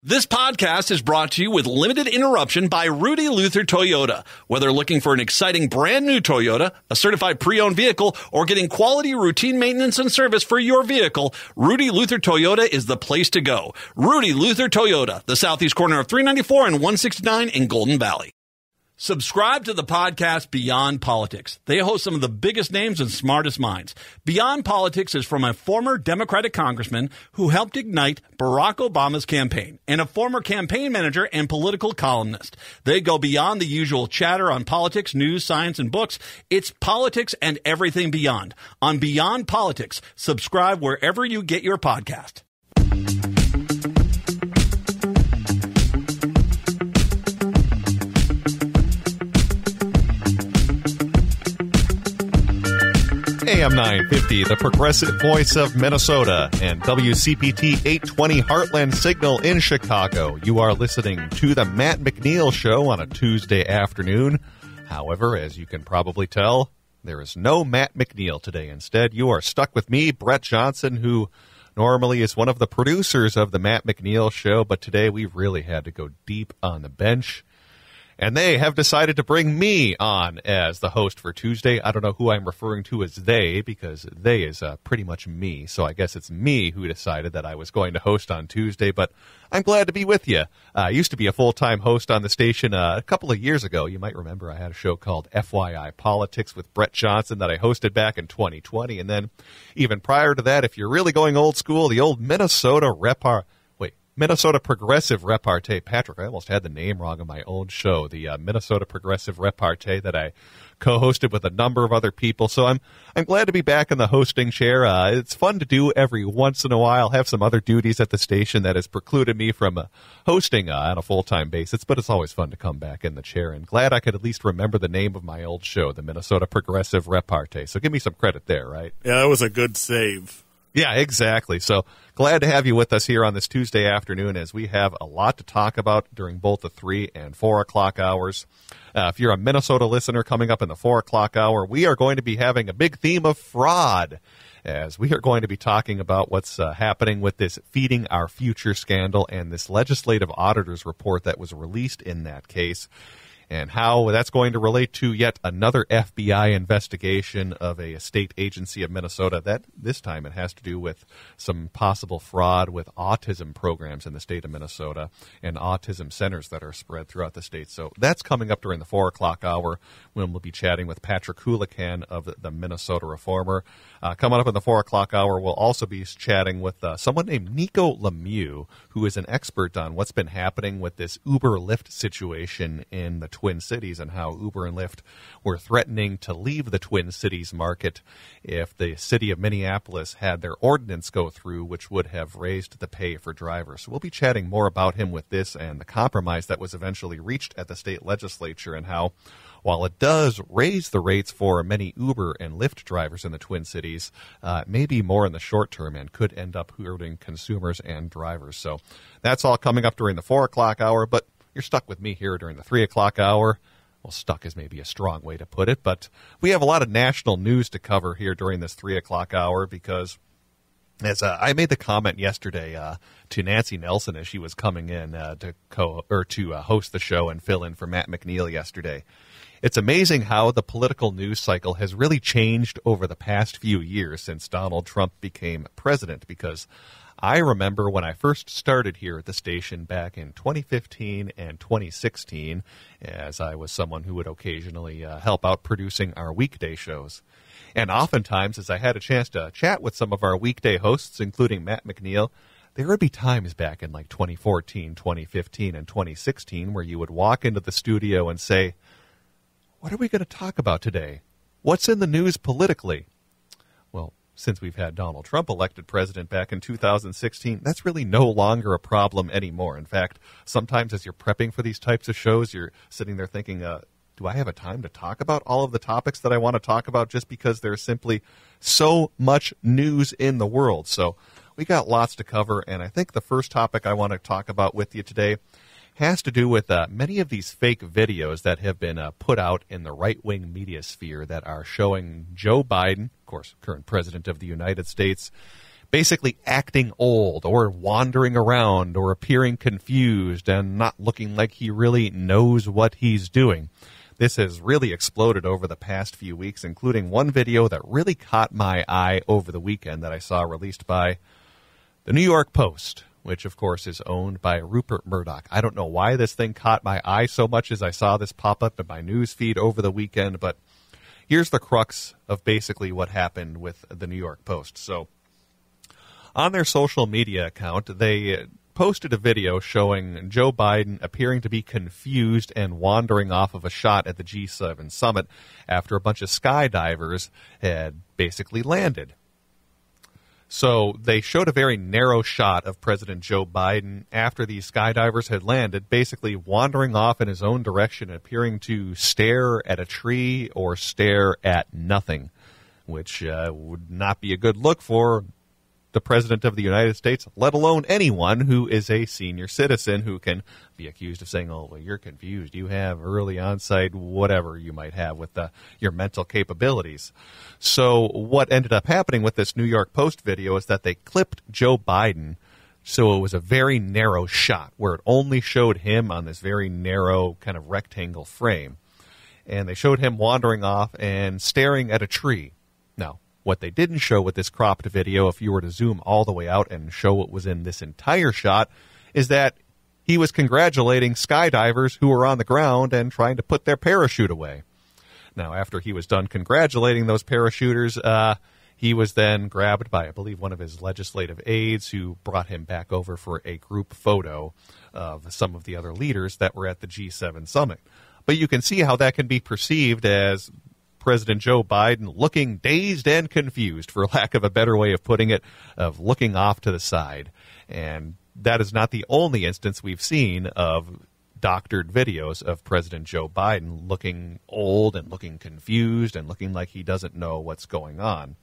This podcast is brought to you with limited interruption by Rudy Luther Toyota. Whether looking for an exciting brand new Toyota, a certified pre-owned vehicle, or getting quality routine maintenance and service for your vehicle, Rudy Luther Toyota is the place to go. Rudy Luther Toyota, the southeast corner of 394 and 169 in Golden Valley. Subscribe to the podcast Beyond Politics. They host some of the biggest names and smartest minds. Beyond Politics is from a former Democratic congressman who helped ignite Barack Obama's campaign and a former campaign manager and political columnist. They go beyond the usual chatter on politics, news, science, and books. It's politics and everything beyond. On Beyond Politics, subscribe wherever you get your podcast. AM 950, the progressive voice of Minnesota, and WCPT 820 Heartland Signal in Chicago. You are listening to the Matt McNeil Show on a Tuesday afternoon. However, as you can probably tell, there is no Matt McNeil today. Instead, you are stuck with me, Brett Johnson, who normally is one of the producers of the Matt McNeil Show, but today we really had to go deep on the bench. And they have decided to bring me on as the host for Tuesday. I don't know who I'm referring to as they, because they is pretty much me. So I guess it's me who decided that I was going to host on Tuesday. But I'm glad to be with you. I used to be a full-time host on the station a couple of years ago. You might remember I had a show called FYI Politics with Brett Johnson that I hosted back in 2020. And then even prior to that, if you're really going old school, the old Minnesota Progressive Repartee. Patrick, I almost had the name wrong on my own show. The Minnesota Progressive Repartee that I co-hosted with a number of other people. So I'm glad to be back in the hosting chair. It's fun to do every once in a while. Have some other duties at the station that has precluded me from hosting on a full-time basis, but it's always fun to come back in the chair. And glad I could at least remember the name of my old show, the Minnesota Progressive Repartee. So give me some credit there, right? Yeah, that was a good save. Yeah, exactly. So glad to have you with us here on this Tuesday afternoon as we have a lot to talk about during both the 3 and 4 o'clock hours. If you're a Minnesota listener coming up in the 4 o'clock hour, we are going to be having a big theme of fraud as we are going to be talking about what's happening with this Feeding Our Future scandal and this legislative auditor's report that was released in that case, and how that's going to relate to yet another FBI investigation of a state agency of Minnesota. That this time it has to do with some possible fraud with autism programs in the state of Minnesota and autism centers that are spread throughout the state. So that's coming up during the 4 o'clock hour when we'll be chatting with Patrick Coolican of the Minnesota Reformer. Coming up in the 4 o'clock hour, we'll also be chatting with someone named Niko Lemieux, who is an expert on what's been happening with this Uber-Lyft situation in the Twin Cities and how Uber and Lyft were threatening to leave the Twin Cities market if the city of Minneapolis had their ordinance go through, which would have raised the pay for drivers. So we'll be chatting more about him with this and the compromise that was eventually reached at the state legislature and how, while it does raise the rates for many Uber and Lyft drivers in the Twin Cities, maybe more in the short term and could end up hurting consumers and drivers. So that's all coming up during the 4 o'clock hour, but you're stuck with me here during the 3 o'clock hour. Well, stuck is maybe a strong way to put it, but we have a lot of national news to cover here during this 3 o'clock hour because as I made the comment yesterday to Nancy Nelson as she was coming in to host the show and fill in for Matt McNeil yesterday. It's amazing how the political news cycle has really changed over the past few years since Donald Trump became president, because I remember when I first started here at the station back in 2015 and 2016, as I was someone who would occasionally help out producing our weekday shows. And oftentimes, as I had a chance to chat with some of our weekday hosts, including Matt McNeil, there would be times back in like 2014, 2015, and 2016 where you would walk into the studio and say, "What are we going to talk about today? What's in the news politically?" Well, since we've had Donald Trump elected president back in 2016, that's really no longer a problem anymore. In fact, sometimes as you're prepping for these types of shows, you're sitting there thinking, do I have a time to talk about all of the topics that I want to talk about just because there's simply so much news in the world? So we got lots to cover, and I think the first topic I want to talk about with you today has to do with many of these fake videos that have been put out in the right-wing media sphere that are showing Joe Biden, of course, current president of the United States, basically acting old or wandering around or appearing confused and not looking like he really knows what he's doing. This has really exploded over the past few weeks, including one video that really caught my eye over the weekend that I saw released by the New York Post, which, of course, is owned by Rupert Murdoch. I don't know why this thing caught my eye so much as I saw this pop up in my news feed over the weekend, but here's the crux of basically what happened with the New York Post. So, on their social media account, they posted a video showing Joe Biden appearing to be confused and wandering off of a shot at the G7 summit after a bunch of skydivers had basically landed. So they showed a very narrow shot of President Joe Biden after these skydivers had landed, basically wandering off in his own direction, appearing to stare at a tree or stare at nothing, which would not be a good look for the President of the United States, let alone anyone who is a senior citizen who can be accused of saying, oh, well, you're confused. You have early onset, whatever you might have with your mental capabilities. So what ended up happening with this New York Post video is that they clipped Joe Biden, so it was a very narrow shot where it only showed him on this very narrow kind of rectangle frame. And they showed him wandering off and staring at a tree. Now, what they didn't show with this cropped video, if you were to zoom all the way out and show what was in this entire shot, is that he was congratulating skydivers who were on the ground and trying to put their parachute away. Now, after he was done congratulating those parachuters, he was then grabbed by, I believe, one of his legislative aides who brought him back over for a group photo of some of the other leaders that were at the G7 summit. But you can see how that can be perceived as President Joe Biden looking dazed and confused, for lack of a better way of putting it, of looking off to the side. And that is not the only instance we've seen of doctored videos of President Joe Biden looking old and looking confused and looking like he doesn't know what's going on.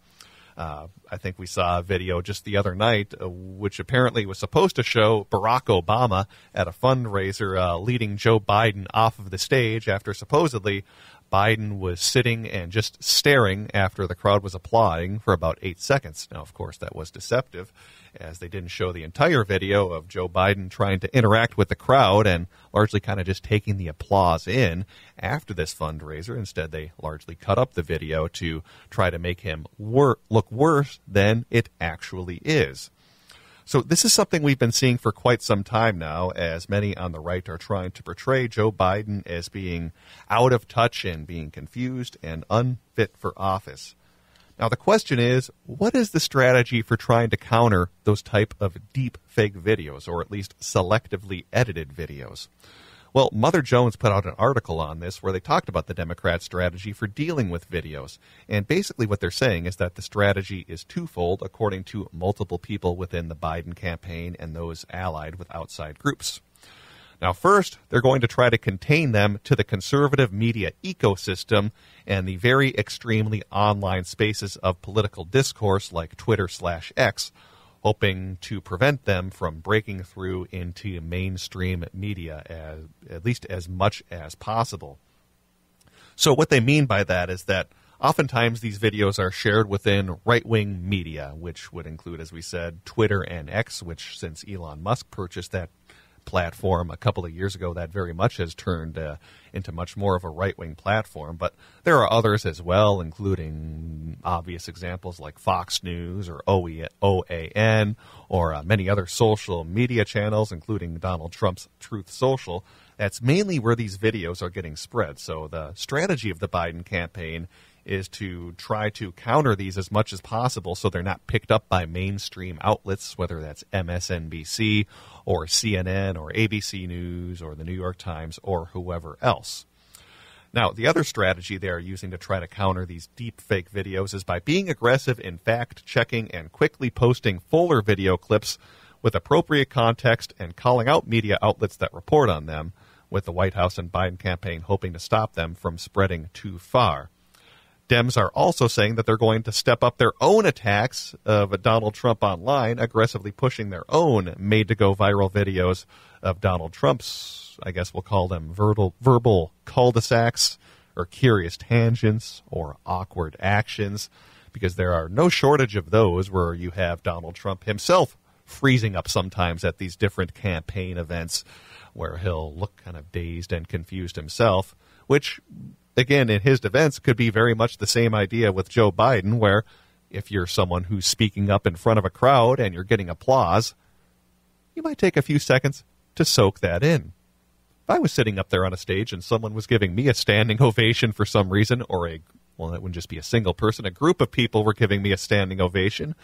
I think we saw a video just the other night, which apparently was supposed to show Barack Obama at a fundraiser leading Joe Biden off of the stage after supposedly Biden was sitting and just staring after the crowd was applauding for about 8 seconds. Now, of course, that was deceptive, as they didn't show the entire video of Joe Biden trying to interact with the crowd and largely kind of just taking the applause in after this fundraiser. Instead, they largely cut up the video to try to make him look worse than it actually is. So this is something we've been seeing for quite some time now, as many on the right are trying to portray Joe Biden as being out of touch and being confused and unfit for office. Now, the question is, what is the strategy for trying to counter those type of deep fake videos, or at least selectively edited videos? Well, Mother Jones put out an article on this where they talked about the Democrat strategy for dealing with videos. And basically what they're saying is that the strategy is twofold, according to multiple people within the Biden campaign and those allied with outside groups. Now, first, they're going to try to contain them to the conservative media ecosystem and the very extremely online spaces of political discourse like Twitter/X, hoping to prevent them from breaking through into mainstream media at least as much as possible. So what they mean by that is that oftentimes these videos are shared within right-wing media, which would include, as we said, Twitter and X, which since Elon Musk purchased that platform a couple of years ago, that very much has turned into much more of a right-wing platform. But there are others as well, including obvious examples like Fox News or OAN or many other social media channels, including Donald Trump's Truth Social. That's mainly where these videos are getting spread. So the strategy of the Biden campaign is to try to counter these as much as possible so they're not picked up by mainstream outlets, whether that's MSNBC or CNN or ABC News or the New York Times or whoever else. Now, the other strategy they are using to try to counter these deep fake videos is by being aggressive in fact-checking and quickly posting fuller video clips with appropriate context and calling out media outlets that report on them, with the White House and Biden campaign hoping to stop them from spreading too far. Dems are also saying that they're going to step up their own attacks of Donald Trump online, aggressively pushing their own made-to-go-viral videos of Donald Trump's, I guess we'll call them verbal cul-de-sacs or curious tangents or awkward actions, because there are no shortage of those where you have Donald Trump himself freezing up sometimes at these different campaign events where he'll look kind of dazed and confused himself, which, again, in his defense, could be very much the same idea with Joe Biden, where if you're someone who's speaking up in front of a crowd and you're getting applause, you might take a few seconds to soak that in. If I was sitting up there on a stage and someone was giving me a standing ovation for some reason, or that wouldn't just be a single person, a group of people were giving me a standing ovation,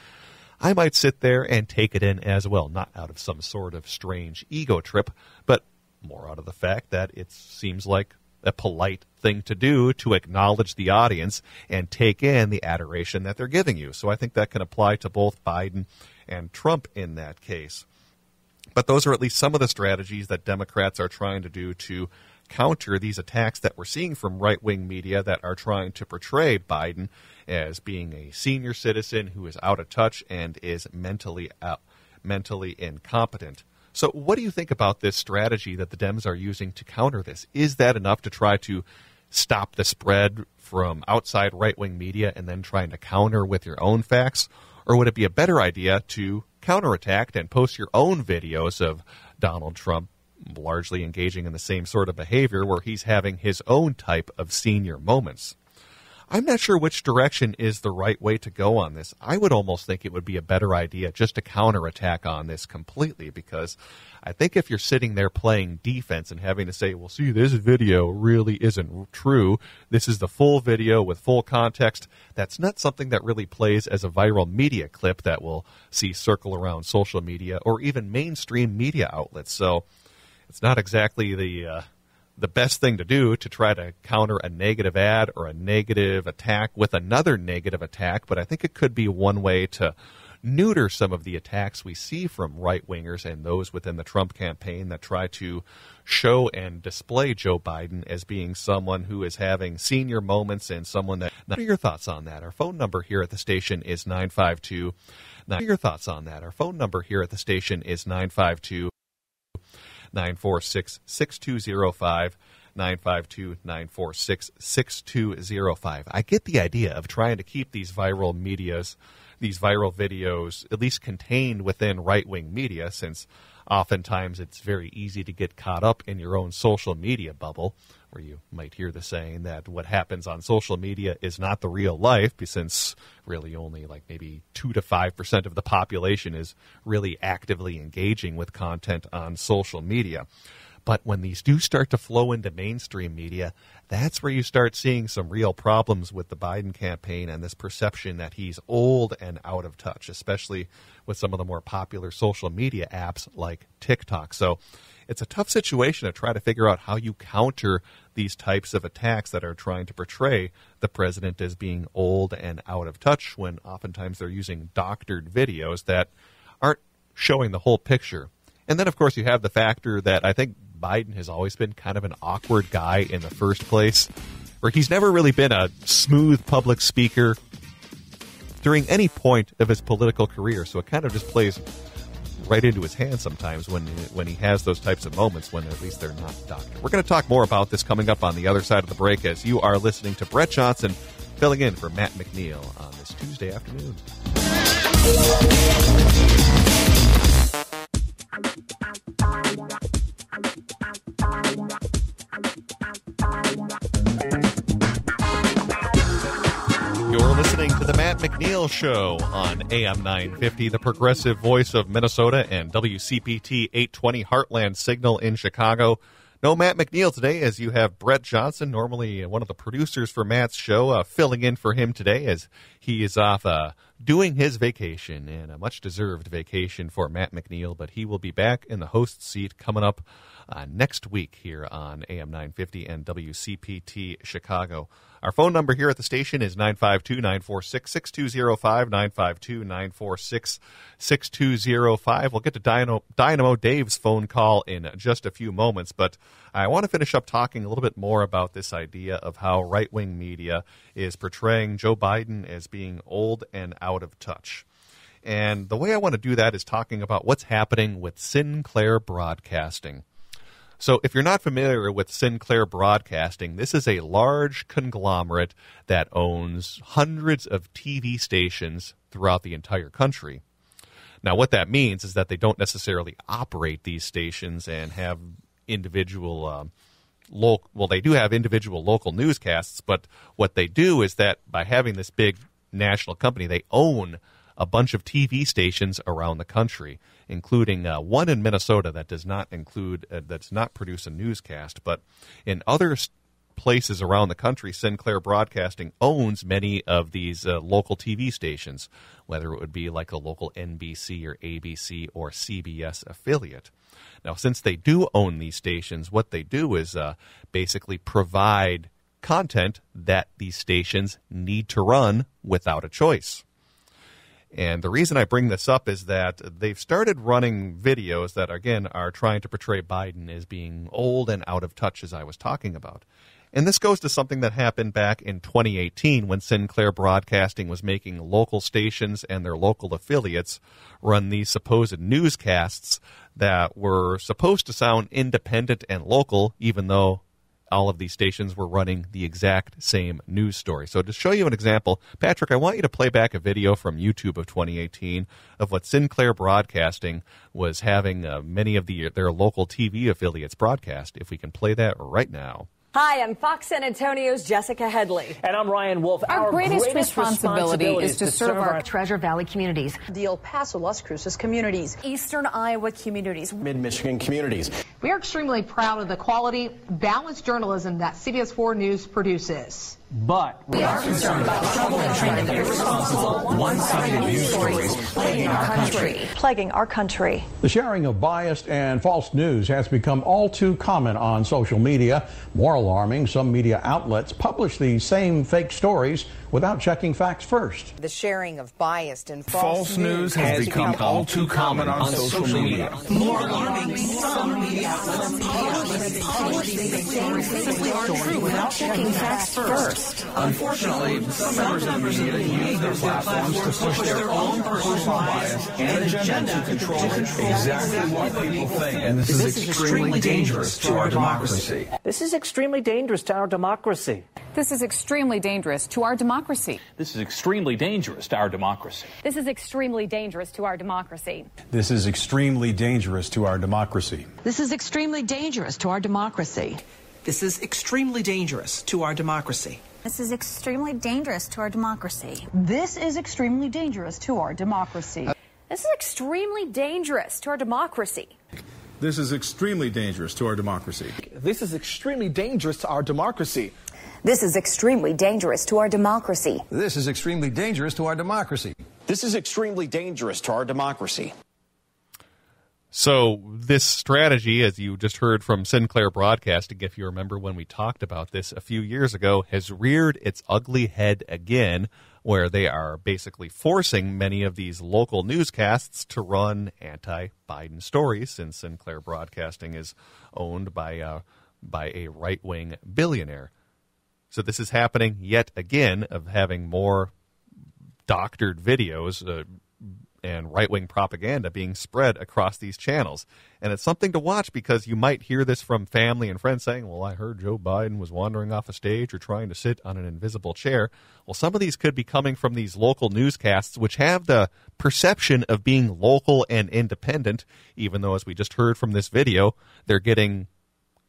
I might sit there and take it in as well, not out of some sort of strange ego trip, but more out of the fact that it seems like a polite thing to do to acknowledge the audience and take in the adoration that they're giving you. So I think that can apply to both Biden and Trump in that case. But those are at least some of the strategies that Democrats are trying to do to counter these attacks that we're seeing from right-wing media that are trying to portray Biden as being a senior citizen who is out of touch and is mentally incompetent. So what do you think about this strategy that the Dems are using to counter this? Is that enough to try to stop the spread from outside right-wing media and then trying to counter with your own facts? Or would it be a better idea to counterattack and post your own videos of Donald Trump largely engaging in the same sort of behavior where he's having his own type of senior moments? I'm not sure which direction is the right way to go on this. I would almost think it would be a better idea just to counterattack on this completely, because I think if you're sitting there playing defense and having to say, well, see, this video really isn't true, this is the full video with full context, that's not something that really plays as a viral media clip that we'll see circle around social media or even mainstream media outlets. So it's not exactly the best thing to do to try to counter a negative ad or a negative attack with another negative attack, but I think it could be one way to neuter some of the attacks we see from right-wingers and those within the Trump campaign that try to show and display Joe Biden as being someone who is having senior moments and someone that... What are your thoughts on that? Our phone number here at the station is 952... What are your thoughts on that? Our phone number here at the station is 952... 946-6205, 952-946-6205. I get the idea of trying to keep these viral videos at least contained within right-wing media, since oftentimes it's very easy to get caught up in your own social media bubble, where you might hear the saying that what happens on social media is not the real life, since really only like maybe 2 to 5% of the population is really actively engaging with content on social media. But when these do start to flow into mainstream media, that's where you start seeing some real problems with the Biden campaign and this perception that he's old and out of touch, especially with some of the more popular social media apps like TikTok. So it's a tough situation to try to figure out how you counter these types of attacks that are trying to portray the president as being old and out of touch, when oftentimes they're using doctored videos that aren't showing the whole picture. And then, of course, you have the factor that I think Biden has always been kind of an awkward guy in the first place, where he's never really been a smooth public speaker during any point of his political career. So it kind of just plays right into his hands sometimes when he has those types of moments, when at least they're not doctored. We're going to talk more about this coming up on the other side of the break, as you are listening to Brett Johnson filling in for Matt McNeil on this Tuesday afternoon. You're listening to the Matt McNeil Show on AM 950, the progressive voice of Minnesota, and WCPT 820 Heartland Signal in Chicago. No Matt McNeil today, as you have Brett Johnson, normally one of the producers for Matt's show, filling in for him today as he is off doing his vacation, and a much-deserved vacation for Matt McNeil, but he will be back in the host seat coming up next week here on AM 950 and WCPT Chicago. Our phone number here at the station is 952-946-6205, 952-946-6205. We'll get to Dynamo Dave's phone call in just a few moments, but I want to finish up talking a little bit more about this idea of how right-wing media is portraying Joe Biden as being old and out of touch. And the way I want to do that is talking about what's happening with Sinclair Broadcasting. So if you're not familiar with Sinclair Broadcasting, this is a large conglomerate that owns hundreds of TV stations throughout the entire country. Now, what that means is that they don't necessarily operate these stations and have individual they do have individual local newscasts, but what they do is that by having this big national company, they own a bunch of TV stations around the country, including one in Minnesota that does not produce a newscast. But in other places around the country, Sinclair Broadcasting owns many of these local TV stations, whether it would be like a local NBC or ABC or CBS affiliate. Now, since they do own these stations, what they do is basically provide content that these stations need to run without a choice. And the reason I bring this up is that they've started running videos that, again, are trying to portray Biden as being old and out of touch, as I was talking about. And this goes to something that happened back in 2018 when Sinclair Broadcasting was making local stations and their local affiliates run these supposed newscasts that were supposed to sound independent and local, even though all of these stations were running the exact same news story. So to show you an example, Patrick, I want you to play back a video from YouTube of 2018 of what Sinclair Broadcasting was having many of their local TV affiliates broadcast. If we can play that right now. Hi, I'm Fox San Antonio's Jessica Headley. And I'm Ryan Wolf. Our greatest responsibility is to serve our Treasure Valley communities, the El Paso, Las Cruces communities, Eastern Iowa communities, Mid-Michigan communities. We are extremely proud of the quality, balanced journalism that CBS 4 News produces. But we are concerned about troubling trend of irresponsible, one-sided news stories plaguing our country. The sharing of biased and false news has become all too common on social media. More alarming, some media outlets publish these same fake stories without checking facts first. The sharing of biased and false news has become all too common on social media. More alarming, some media outlets publish these things simply aren't true without checking facts first. Unfortunately, some members of the media use their platforms to push their own personal bias and agenda to control exactly what people think. And this is extremely dangerous to our democracy. this is extremely dangerous to our democracy. This is extremely dangerous to our democracy. This is extremely dangerous to our democracy. This is extremely dangerous to our democracy. This is extremely dangerous to our democracy. This is extremely dangerous to our democracy. This is extremely dangerous to our democracy. This is extremely dangerous to our democracy. This is extremely dangerous to our democracy. This is extremely dangerous to our democracy. This is extremely dangerous to our democracy. This is extremely dangerous to our democracy. This is extremely dangerous to our democracy. This is extremely dangerous to our democracy. This is extremely dangerous to our democracy. So this strategy, as you just heard from Sinclair Broadcasting, if you remember when we talked about this a few years ago, has reared its ugly head again, where they are basically forcing many of these local newscasts to run anti-Biden stories, since Sinclair Broadcasting is owned by a right-wing billionaire. So this is happening yet again, of having more doctored videos and right-wing propaganda being spread across these channels. And it's something to watch, because you might hear this from family and friends saying, well, I heard Joe Biden was wandering off a stage or trying to sit on an invisible chair. Well, some of these could be coming from these local newscasts, which have the perception of being local and independent, even though, as we just heard from this video, they're getting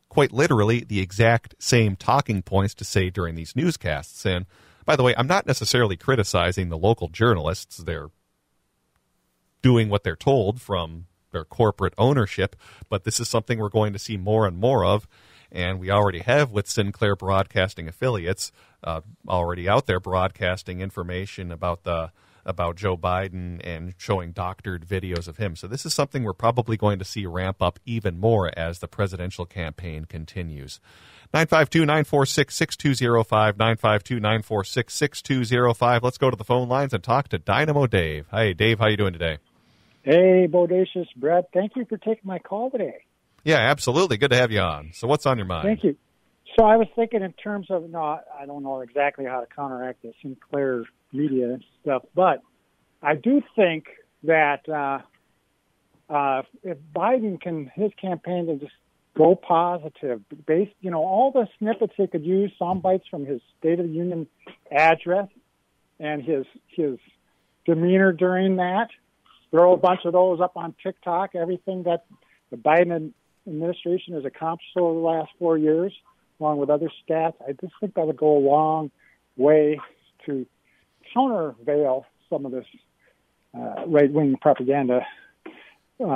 quite literally the exact same talking points to say during these newscasts. And by the way, I'm not necessarily criticizing the local journalists. They're doing what they're told from their corporate ownership, but this is something we're going to see more and more of, and we already have with Sinclair Broadcasting affiliates already out there broadcasting information about Joe Biden and showing doctored videos of him. So this is something we're probably going to see ramp up even more as the presidential campaign continues. 952-946-6205, 952-946-6205. Let's go to the phone lines and talk to Dynamo Dave. Hi, Dave. How you doing today? Hey, Bodacious Brett. Thank you for taking my call today. Yeah, absolutely. Good to have you on. So what's on your mind? Thank you. So I was thinking in terms of, I don't know exactly how to counteract the Sinclair media and stuff, but I do think that if Biden his campaign can just go positive. Based, all the snippets they could use, sound bites from his State of the Union address and his demeanor during that. Throw a bunch of those up on TikTok, everything that the Biden administration has accomplished over the last 4 years, along with other stats. I just think that would go a long way to countervail some of this right-wing propaganda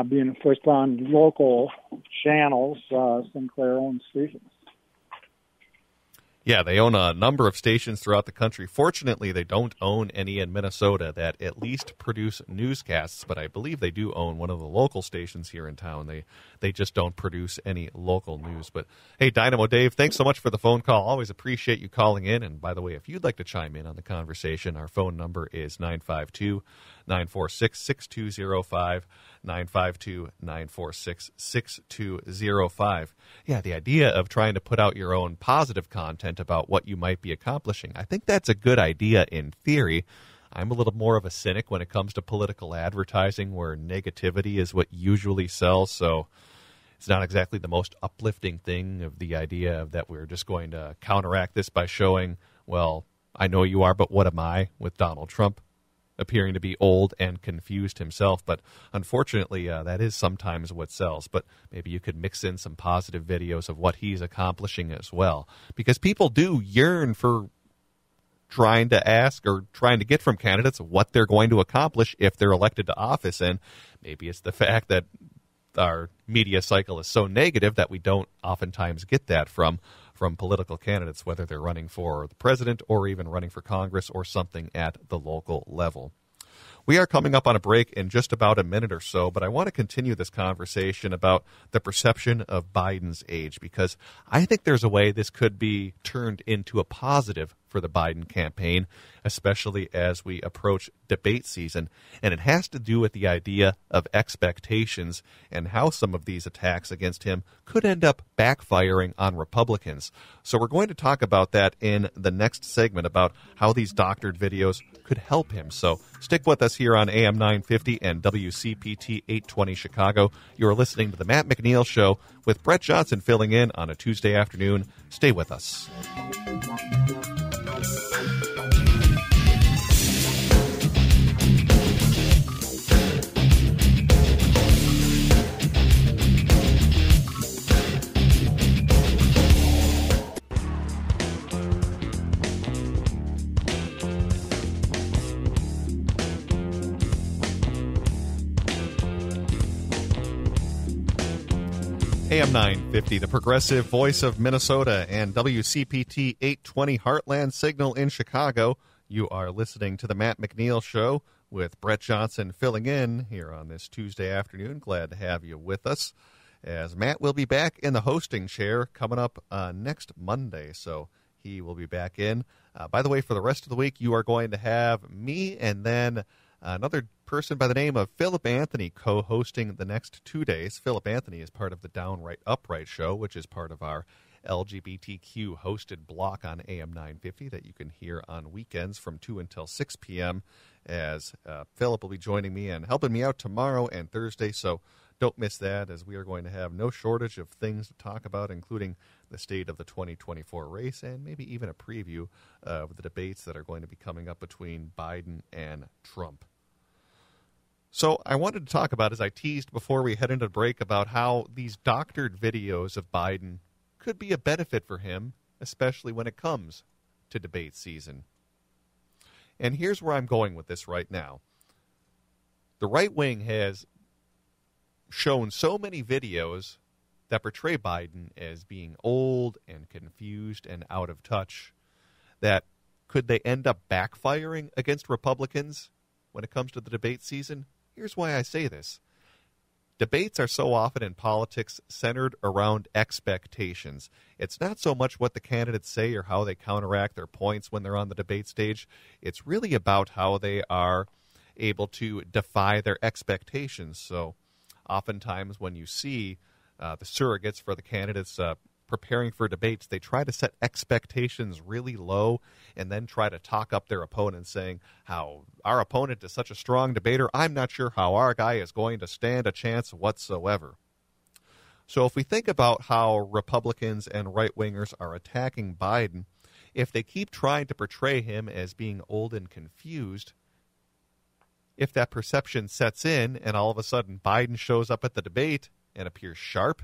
being pushed on local channels, Sinclair-owned stations. Yeah, they own a number of stations throughout the country. Fortunately, they don't own any in Minnesota that at least produce newscasts, but I believe they do own one of the local stations here in town. They just don't produce any local news. But, hey, Dynamo Dave, thanks so much for the phone call. Always appreciate you calling in. And, by the way, if you'd like to chime in on the conversation, our phone number is 952-946-6205, 952-946-6205. Yeah, the idea of trying to put out your own positive content about what you might be accomplishing, I think that's a good idea in theory. I'm a little more of a cynic when it comes to political advertising where negativity is what usually sells, so it's not exactly the most uplifting thing of the idea of that we're just going to counteract this by showing, well, I know you are, but what am I, with Donald Trump appearing to be old and confused himself. But unfortunately, that is sometimes what sells. But maybe you could mix in some positive videos of what he's accomplishing as well. Because people do yearn for trying to ask or trying to get from candidates what they're going to accomplish if they're elected to office. And maybe it's the fact that our media cycle is so negative that we don't oftentimes get that from political candidates, whether they're running for the president or even running for Congress or something at the local level. We are coming up on a break in just about a minute or so, but I want to continue this conversation about the perception of Biden's age, because I think there's a way this could be turned into a positive for the Biden campaign, especially as we approach debate season. And it has to do with the idea of expectations and how some of these attacks against him could end up backfiring on Republicans. So we're going to talk about that in the next segment, about how these doctored videos could help him. So stick with us here on AM 950 and WCPT 820 Chicago. You're listening to the Matt McNeil Show with Brett Johnson filling in on a Tuesday afternoon. Stay with us. AM 950, the progressive voice of Minnesota, and WCPT 820 Heartland Signal in Chicago. You are listening to the Matt McNeil Show with Brett Johnson filling in here on this Tuesday afternoon. Glad to have you with us, as Matt will be back in the hosting chair coming up next Monday, so he will be back in. By the way, for the rest of the week, you are going to have me and then another person by the name of Philip Anthony co-hosting the next 2 days. Philip Anthony is part of the Downright Upright Show, which is part of our LGBTQ hosted block on AM 950 that you can hear on weekends from 2 until 6 p.m. as Philip will be joining me and helping me out tomorrow and Thursday. So don't miss that, as we are going to have no shortage of things to talk about, including the state of the 2024 race and maybe even a preview of the debates that are going to be coming up between Biden and Trump. So I wanted to talk about, as I teased before we head into the break, about how these doctored videos of Biden could be a benefit for him, especially when it comes to debate season. And here's where I'm going with this right now. The right wing has shown so many videos that portray Biden as being old and confused and out of touch that could they end up backfiring against Republicans when it comes to the debate season? Here's why I say this. Debates are so often in politics centered around expectations. It's not so much what the candidates say or how they counteract their points when they're on the debate stage. It's really about how they are able to defy their expectations. So oftentimes when you see the surrogates for the candidates preparing for debates, they try to set expectations really low and then try to talk up their opponent, saying how our opponent is such a strong debater, I'm not sure how our guy is going to stand a chance whatsoever. So if we think about how Republicans and right-wingers are attacking Biden, if they keep trying to portray him as being old and confused, if that perception sets in and all of a sudden Biden shows up at the debate and appears sharp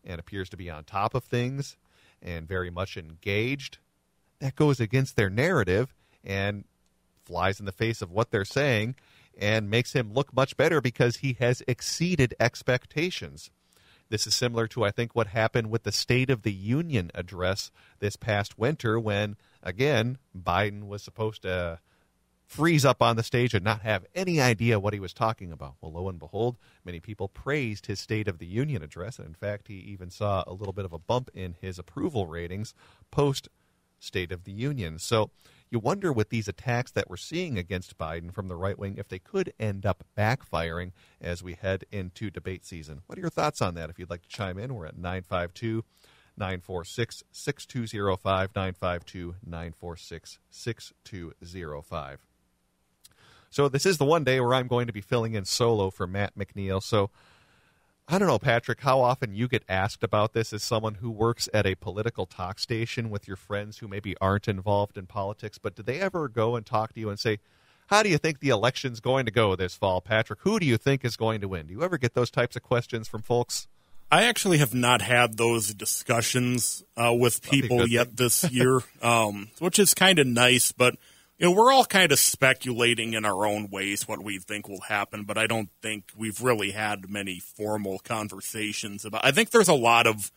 and appears to be on top of things and very much engaged, that goes against their narrative and flies in the face of what they're saying and makes him look much better because he has exceeded expectations. This is similar to, I think, what happened with the State of the Union address this past winter when, again, Biden was supposed to freeze up on the stage and not have any idea what he was talking about. Well, lo and behold, many people praised his State of the Union address. And in fact, he even saw a little bit of a bump in his approval ratings post State of the Union. So you wonder with these attacks that we're seeing against Biden from the right wing if they could end up backfiring as we head into debate season. What are your thoughts on that? If you'd like to chime in, we're at 952-946-6205, 952-946-6205. So this is the one day where I'm going to be filling in solo for Matt McNeil. So I don't know, Patrick, how often you get asked about this as someone who works at a political talk station with your friends who maybe aren't involved in politics, but do they ever go and talk to you and say, how do you think the election's going to go this fall, Patrick? Who do you think is going to win? Do you ever get those types of questions from folks? I actually have not had those discussions with people yet this year, which is kind of nice, but we're all kind of speculating in our own ways what we think will happen, but I don't think we've really had many formal conversations about. I think there's a lot of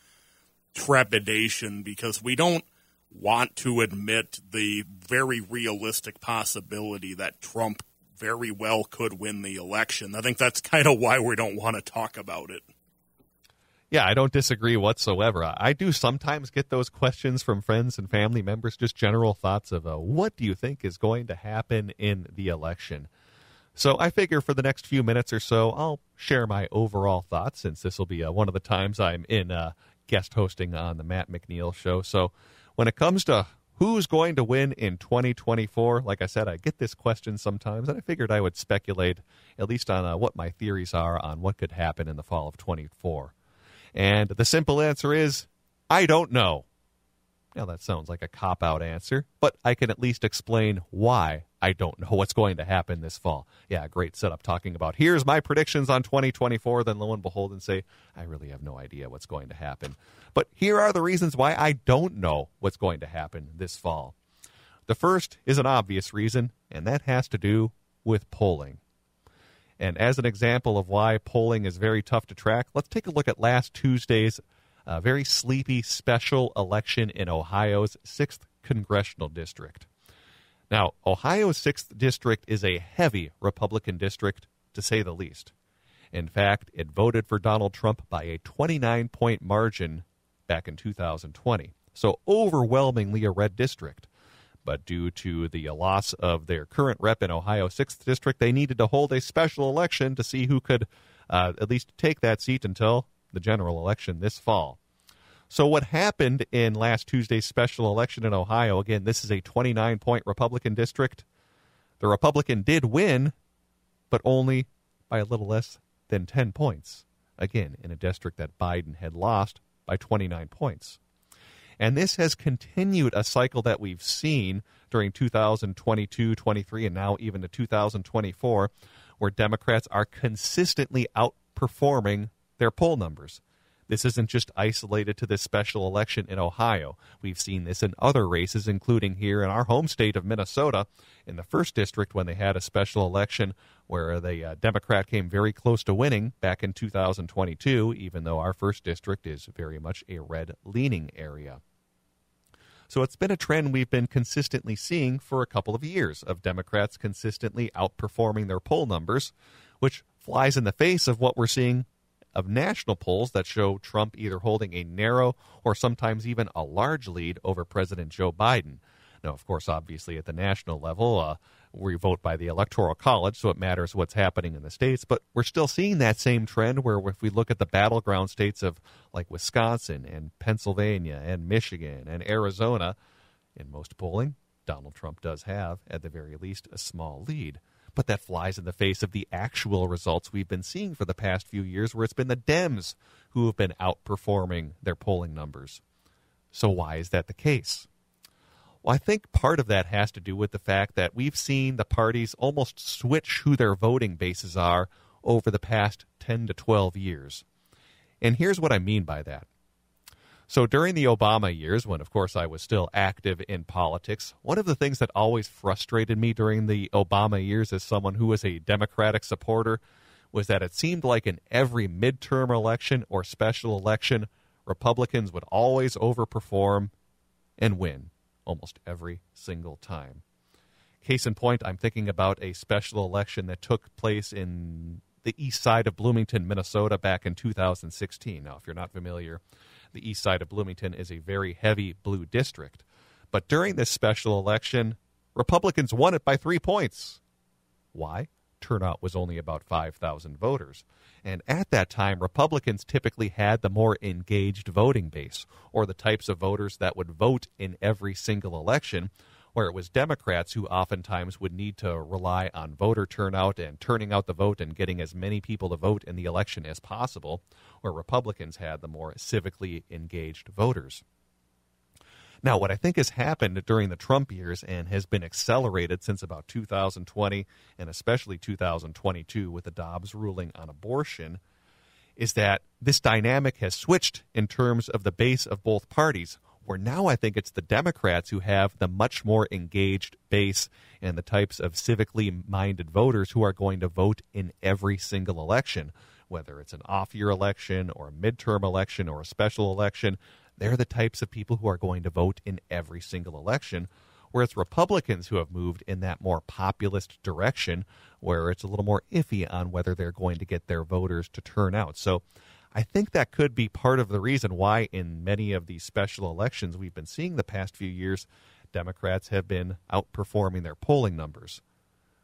trepidation because we don't want to admit the very realistic possibility that Trump very well could win the election. I think that's kind of why we don't want to talk about it. Yeah, I don't disagree whatsoever. I do sometimes get those questions from friends and family members, just general thoughts of what do you think is going to happen in the election? So I figure for the next few minutes or so, I'll share my overall thoughts since this will be one of the times I'm in guest hosting on the Matt McNeil Show. So when it comes to who's going to win in 2024, like I said, I get this question sometimes, and I figured I would speculate at least on what my theories are on what could happen in the fall of 24. And the simple answer is, I don't know. Now, that sounds like a cop-out answer, but I can at least explain why I don't know what's going to happen this fall. Yeah, great setup talking about, here's my predictions on 2024, then lo and behold and say, I really have no idea what's going to happen. But here are the reasons why I don't know what's going to happen this fall. The first is an obvious reason, and that has to do with polling. And as an example of why polling is very tough to track, let's take a look at last Tuesday's very sleepy special election in Ohio's 6th Congressional District. Now, Ohio's 6th District is a heavy Republican district, to say the least. In fact, it voted for Donald Trump by a 29-point margin back in 2020. So overwhelmingly a red district. But due to the loss of their current rep in Ohio's 6th District, they needed to hold a special election to see who could at least take that seat until the general election this fall. So what happened in last Tuesday's special election in Ohio, again, this is a 29-point Republican district. The Republican did win, but only by a little less than 10 points. Again, in a district that Biden had lost by 29 points. And this has continued a cycle that we've seen during 2022, 23, and now even to 2024, where Democrats are consistently outperforming their poll numbers. This isn't just isolated to this special election in Ohio. We've seen this in other races, including here in our home state of Minnesota, in the 1st District when they had a special election where the Democrat came very close to winning back in 2022, even though our 1st District is very much a red-leaning area. So it's been a trend we've been consistently seeing for a couple of years of Democrats consistently outperforming their poll numbers, which flies in the face of what we're seeing of national polls that show Trump either holding a narrow or sometimes even a large lead over President Joe Biden. Now, of course, obviously at the national level, we vote by the Electoral College, so it matters what's happening in the states. But we're still seeing that same trend where if we look at the battleground states of like Wisconsin and Pennsylvania and Michigan and Arizona, in most polling, Donald Trump does have, at the very least, a small lead. But that flies in the face of the actual results we've been seeing for the past few years, where it's been the Dems who have been outperforming their polling numbers. So why is that the case? Well, I think part of that has to do with the fact that we've seen the parties almost switch who their voting bases are over the past 10 to 12 years. And here's what I mean by that. So during the Obama years, when, of course, I was still active in politics, one of the things that always frustrated me during the Obama years as someone who was a Democratic supporter was that it seemed like in every midterm election or special election, Republicans would always overperform and win almost every single time. Case in point, I'm thinking about a special election that took place in the east side of Bloomington, Minnesota back in 2016. Now, if you're not familiar, the east side of Bloomington is a very heavy blue district. But during this special election, Republicans won it by 3 points. Why? Turnout was only about 5,000 voters. And at that time, Republicans typically had the more engaged voting base, or the types of voters that would vote in every single election, where it was Democrats who oftentimes would need to rely on voter turnout and turning out the vote and getting as many people to vote in the election as possible, where Republicans had the more civically engaged voters. Now, what I think has happened during the Trump years and has been accelerated since about 2020 and especially 2022 with the Dobbs ruling on abortion is that this dynamic has switched in terms of the base of both parties, where now I think it's the Democrats who have the much more engaged base and the types of civically minded voters who are going to vote in every single election, whether it's an off-year election or a midterm election or a special election. They're the types of people who are going to vote in every single election, whereas Republicans who have moved in that more populist direction, where it's a little more iffy on whether they're going to get their voters to turn out. So I think that could be part of the reason why in many of these special elections we've been seeing the past few years, Democrats have been outperforming their polling numbers,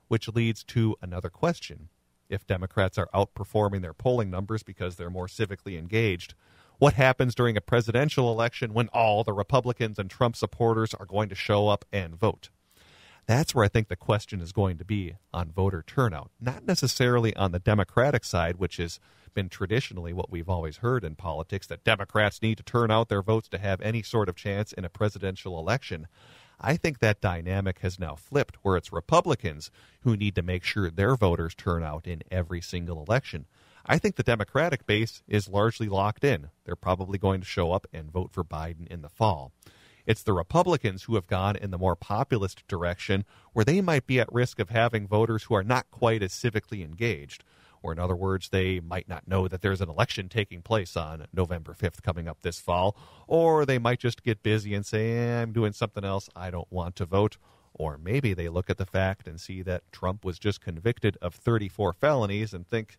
which leads to another question. If Democrats are outperforming their polling numbers because they're more civically engaged, what happens during a presidential election when all the Republicans and Trump supporters are going to show up and vote? That's where I think the question is going to be on voter turnout, not necessarily on the Democratic side, which has been traditionally what we've always heard in politics, that Democrats need to turn out their votes to have any sort of chance in a presidential election. I think that dynamic has now flipped, where it's Republicans who need to make sure their voters turn out in every single election. I think the Democratic base is largely locked in. They're probably going to show up and vote for Biden in the fall. It's the Republicans who have gone in the more populist direction, where they might be at risk of having voters who are not quite as civically engaged. Or in other words, they might not know that there's an election taking place on November 5th coming up this fall. Or they might just get busy and say, I'm doing something else, I don't want to vote. Or maybe they look at the fact and see that Trump was just convicted of 34 felonies and think,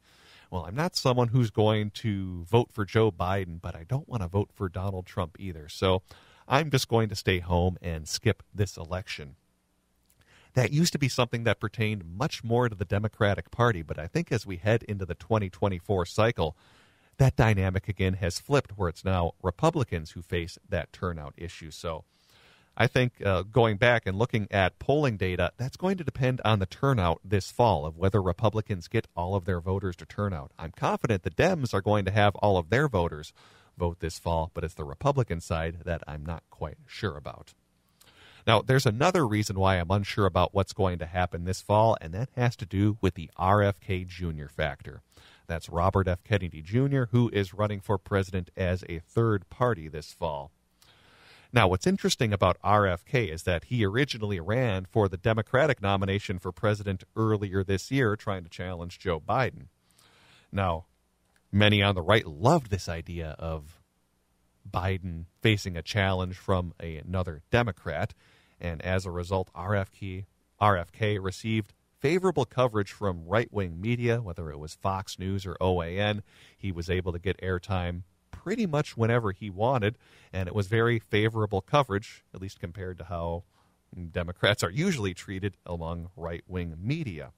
well, I'm not someone who's going to vote for Joe Biden, but I don't want to vote for Donald Trump either. So I'm just going to stay home and skip this election. That used to be something that pertained much more to the Democratic Party, but I think as we head into the 2024 cycle, that dynamic again has flipped, where it's now Republicans who face that turnout issue. So I think going back and looking at polling data, that's going to depend on the turnout this fall, of whether Republicans get all of their voters to turn out. I'm confident the Dems are going to have all of their voters vote this fall, but it's the Republican side that I'm not quite sure about. Now, there's another reason why I'm unsure about what's going to happen this fall, and that has to do with the RFK Jr. factor. That's Robert F. Kennedy Jr., who is running for president as a third party this fall. Now, what's interesting about RFK is that he originally ran for the Democratic nomination for president earlier this year, trying to challenge Joe Biden. Now, many on the right loved this idea of Biden facing a challenge from another Democrat, and as a result, RFK received favorable coverage from right-wing media, whether it was Fox News or OAN. He was able to get airtime pretty much whenever he wanted, and it was very favorable coverage, at least compared to how Democrats are usually treated among right-wing media.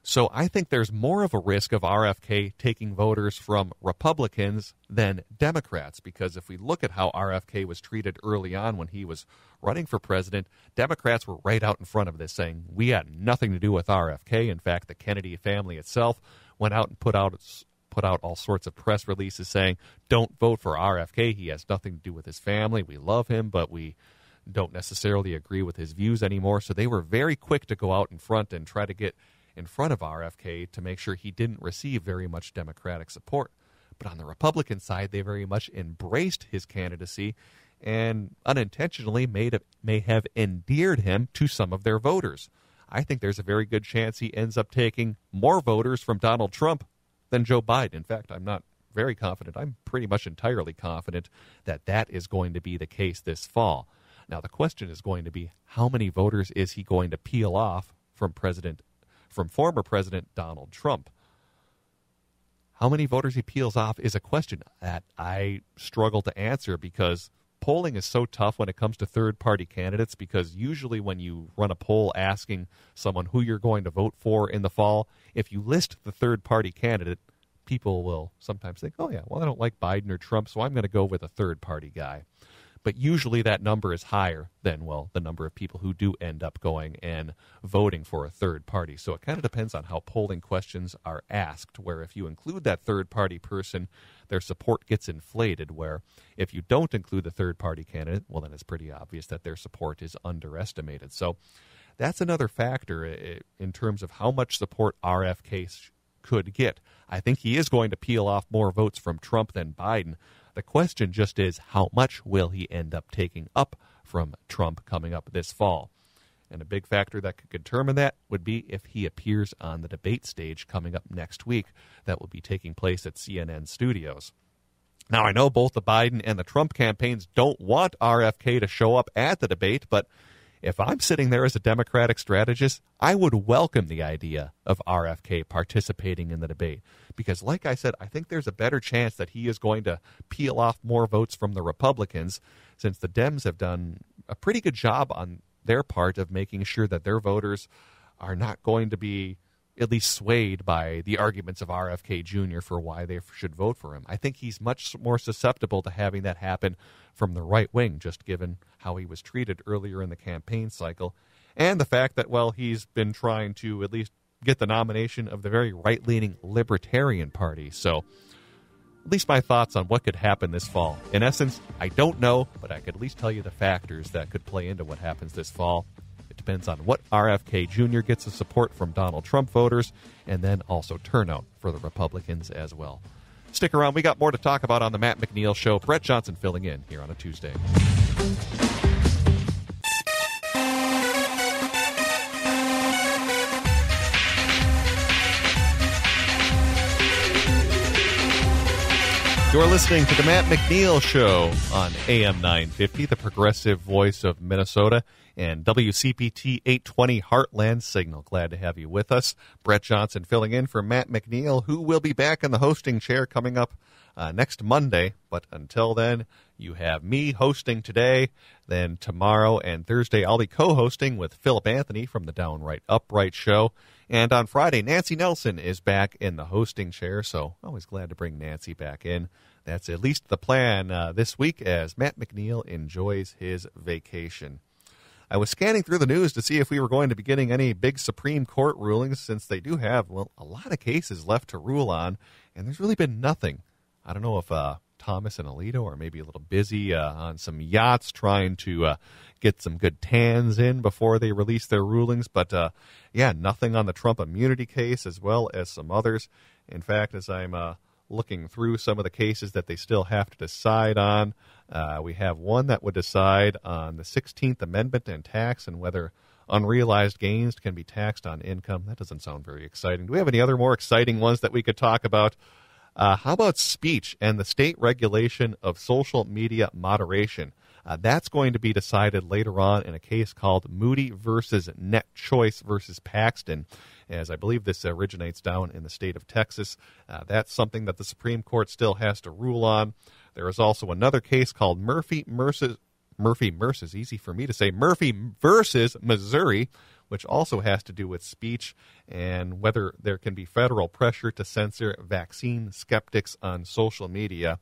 So I think there's more of a risk of RFK taking voters from Republicans than Democrats, because if we look at how RFK was treated early on when he was running for president, Democrats were right out in front of this saying, we had nothing to do with RFK. In fact, the Kennedy family itself went out and put out all sorts of press releases saying, don't vote for RFK. He has nothing to do with his family. We love him, but we don't necessarily agree with his views anymore. So they were very quick to go out in front and try to get in front of RFK to make sure he didn't receive very much Democratic support. But on the Republican side, they very much embraced his candidacy and unintentionally may have endeared him to some of their voters. I think there's a very good chance he ends up taking more voters from Donald Trump than Joe Biden. In fact, I'm not very confident. I'm pretty much entirely confident that that is going to be the case this fall. Now, the question is going to be, how many voters is he going to peel off from former President Donald Trump? How many voters he peels off is a question that I struggle to answer, because polling is so tough when it comes to third-party candidates, because usually when you run a poll asking someone who you're going to vote for in the fall, if you list the third-party candidate, people will sometimes think, oh yeah, well, I don't like Biden or Trump, so I'm going to go with a third-party guy. But usually that number is higher than, well, the number of people who do end up going and voting for a third party. So it kind of depends on how polling questions are asked, where if you include that third party person, their support gets inflated, where if you don't include the third party candidate, well, then it's pretty obvious that their support is underestimated. So that's another factor in terms of how much support RFK could get. I think he is going to peel off more votes from Trump than Biden. The question just is, how much will he end up taking up from Trump coming up this fall? And a big factor that could determine that would be if he appears on the debate stage coming up next week that will be taking place at CNN Studios. Now, I know both the Biden and the Trump campaigns don't want RFK to show up at the debate, but if I'm sitting there as a Democratic strategist, I would welcome the idea of RFK participating in the debate. Because like I said, I think there's a better chance that he is going to peel off more votes from the Republicans, since the Dems have done a pretty good job on their part of making sure that their voters are not going to be at least swayed by the arguments of RFK Jr. for why they should vote for him. I think he's much more susceptible to having that happen from the right wing, just given how he was treated earlier in the campaign cycle, and the fact that, well, he's been trying to at least get the nomination of the very right-leaning Libertarian Party. So at least my thoughts on what could happen this fall. In essence, I don't know, but I could at least tell you the factors that could play into what happens this fall. It depends on what RFK Jr. gets of support from Donald Trump voters, and then also turnout for the Republicans as well. Stick around. We got more to talk about on the Matt McNeil Show. Brett Johnson filling in here on a Tuesday. You're listening to the Matt McNeil Show on AM 950, the progressive voice of Minnesota, and WCPT 820 Heartland Signal. Glad to have you with us. Brett Johnson filling in for Matt McNeil, who will be back in the hosting chair coming up next Monday. But until then, you have me hosting today. Then tomorrow and Thursday, I'll be co-hosting with Philip Anthony from the Downright Upright Show. And on Friday, Nancy Nelson is back in the hosting chair, so always glad to bring Nancy back in. That's at least the plan this week as Matt McNeil enjoys his vacation. I was scanning through the news to see if we were going to be getting any big Supreme Court rulings, since they do have, well, a lot of cases left to rule on, and there's really been nothing. I don't know if Thomas and Alito are maybe a little busy on some yachts trying to get some good tans in before they release their rulings. But, yeah, nothing on the Trump immunity case, as well as some others. In fact, as I'm looking through some of the cases that they still have to decide on, we have one that would decide on the 16th Amendment and tax and whether unrealized gains can be taxed on income. That doesn't sound very exciting. Do we have any other more exciting ones that we could talk about? How about speech and the state regulation of social media moderation? That's going to be decided later on in a case called Moody versus Net Choice versus Paxton, as I believe this originates down in the state of Texas. That's something that the Supreme Court still has to rule on. There is also another case called Murphy versus Missouri, which also has to do with speech and whether there can be federal pressure to censor vaccine skeptics on social media.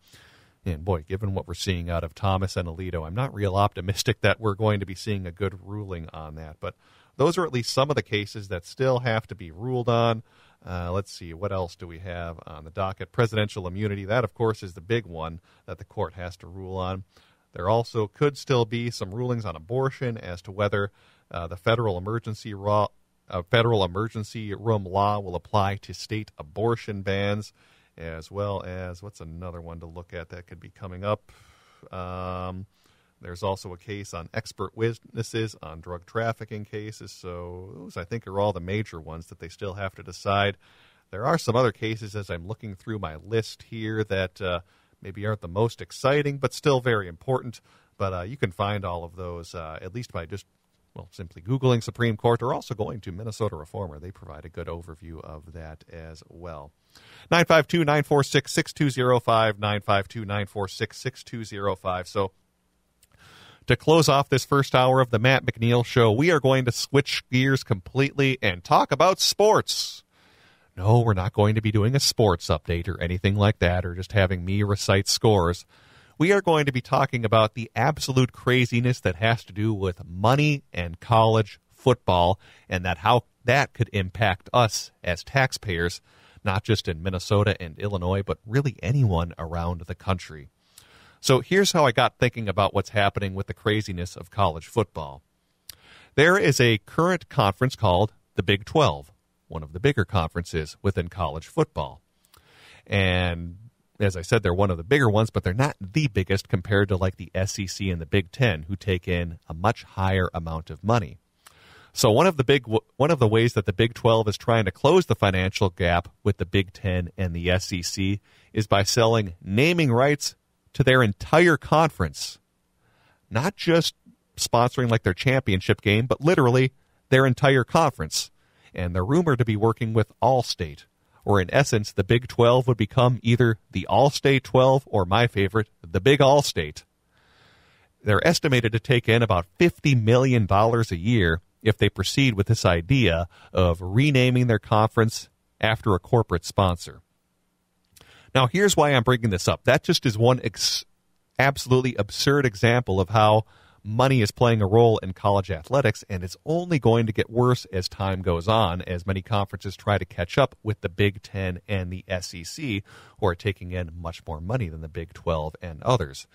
And boy, given what we're seeing out of Thomas and Alito, I'm not real optimistic that we're going to be seeing a good ruling on that. But those are at least some of the cases that still have to be ruled on. Let's see, what else do we have on the docket? Presidential immunity, that of course is the big one that the court has to rule on. There also could still be some rulings on abortion as to whether the federal emergency room law will apply to state abortion bans, as well as, what's another one to look at that could be coming up? There's also a case on expert witnesses on drug trafficking cases. So those, I think, are all the major ones that they still have to decide. There are some other cases as I'm looking through my list here that maybe aren't the most exciting, but still very important. But you can find all of those, at least by just, simply Googling Supreme Court, or also going to Minnesota Reformer. They provide a good overview of that as well. 952-946-6205, 952-946-6205. So to close off this first hour of the Matt McNeil Show, we are going to switch gears completely and talk about sports. No, we're not going to be doing a sports update or anything like that, or just having me recite scores. We are going to be talking about the absolute craziness that has to do with money and college football, and how that could impact us as taxpayers, not just in Minnesota and Illinois, but really anyone around the country. So here's how I got thinking about what's happening with the craziness of college football. There is a current conference called the Big 12, one of the bigger conferences within college football. And as I said, they're one of the bigger ones, but they're not the biggest compared to like the SEC and the Big 10, who take in a much higher amount of money. So one of the ways that the Big 12 is trying to close the financial gap with the Big 10 and the SEC is by selling naming rights to their entire conference. Not just sponsoring like their championship game, but literally their entire conference. And they're rumored to be working with Allstate, or in essence, the Big 12 would become either the Allstate 12 or, my favorite, the Big Allstate. They're estimated to take in about $50 million a year if they proceed with this idea of renaming their conference after a corporate sponsor. Now, here's why I'm bringing this up. That just is one absolutely absurd example of how money is playing a role in college athletics, and it's only going to get worse as time goes on, as many conferences try to catch up with the Big 10 and the SEC, who are taking in much more money than the Big 12 and others.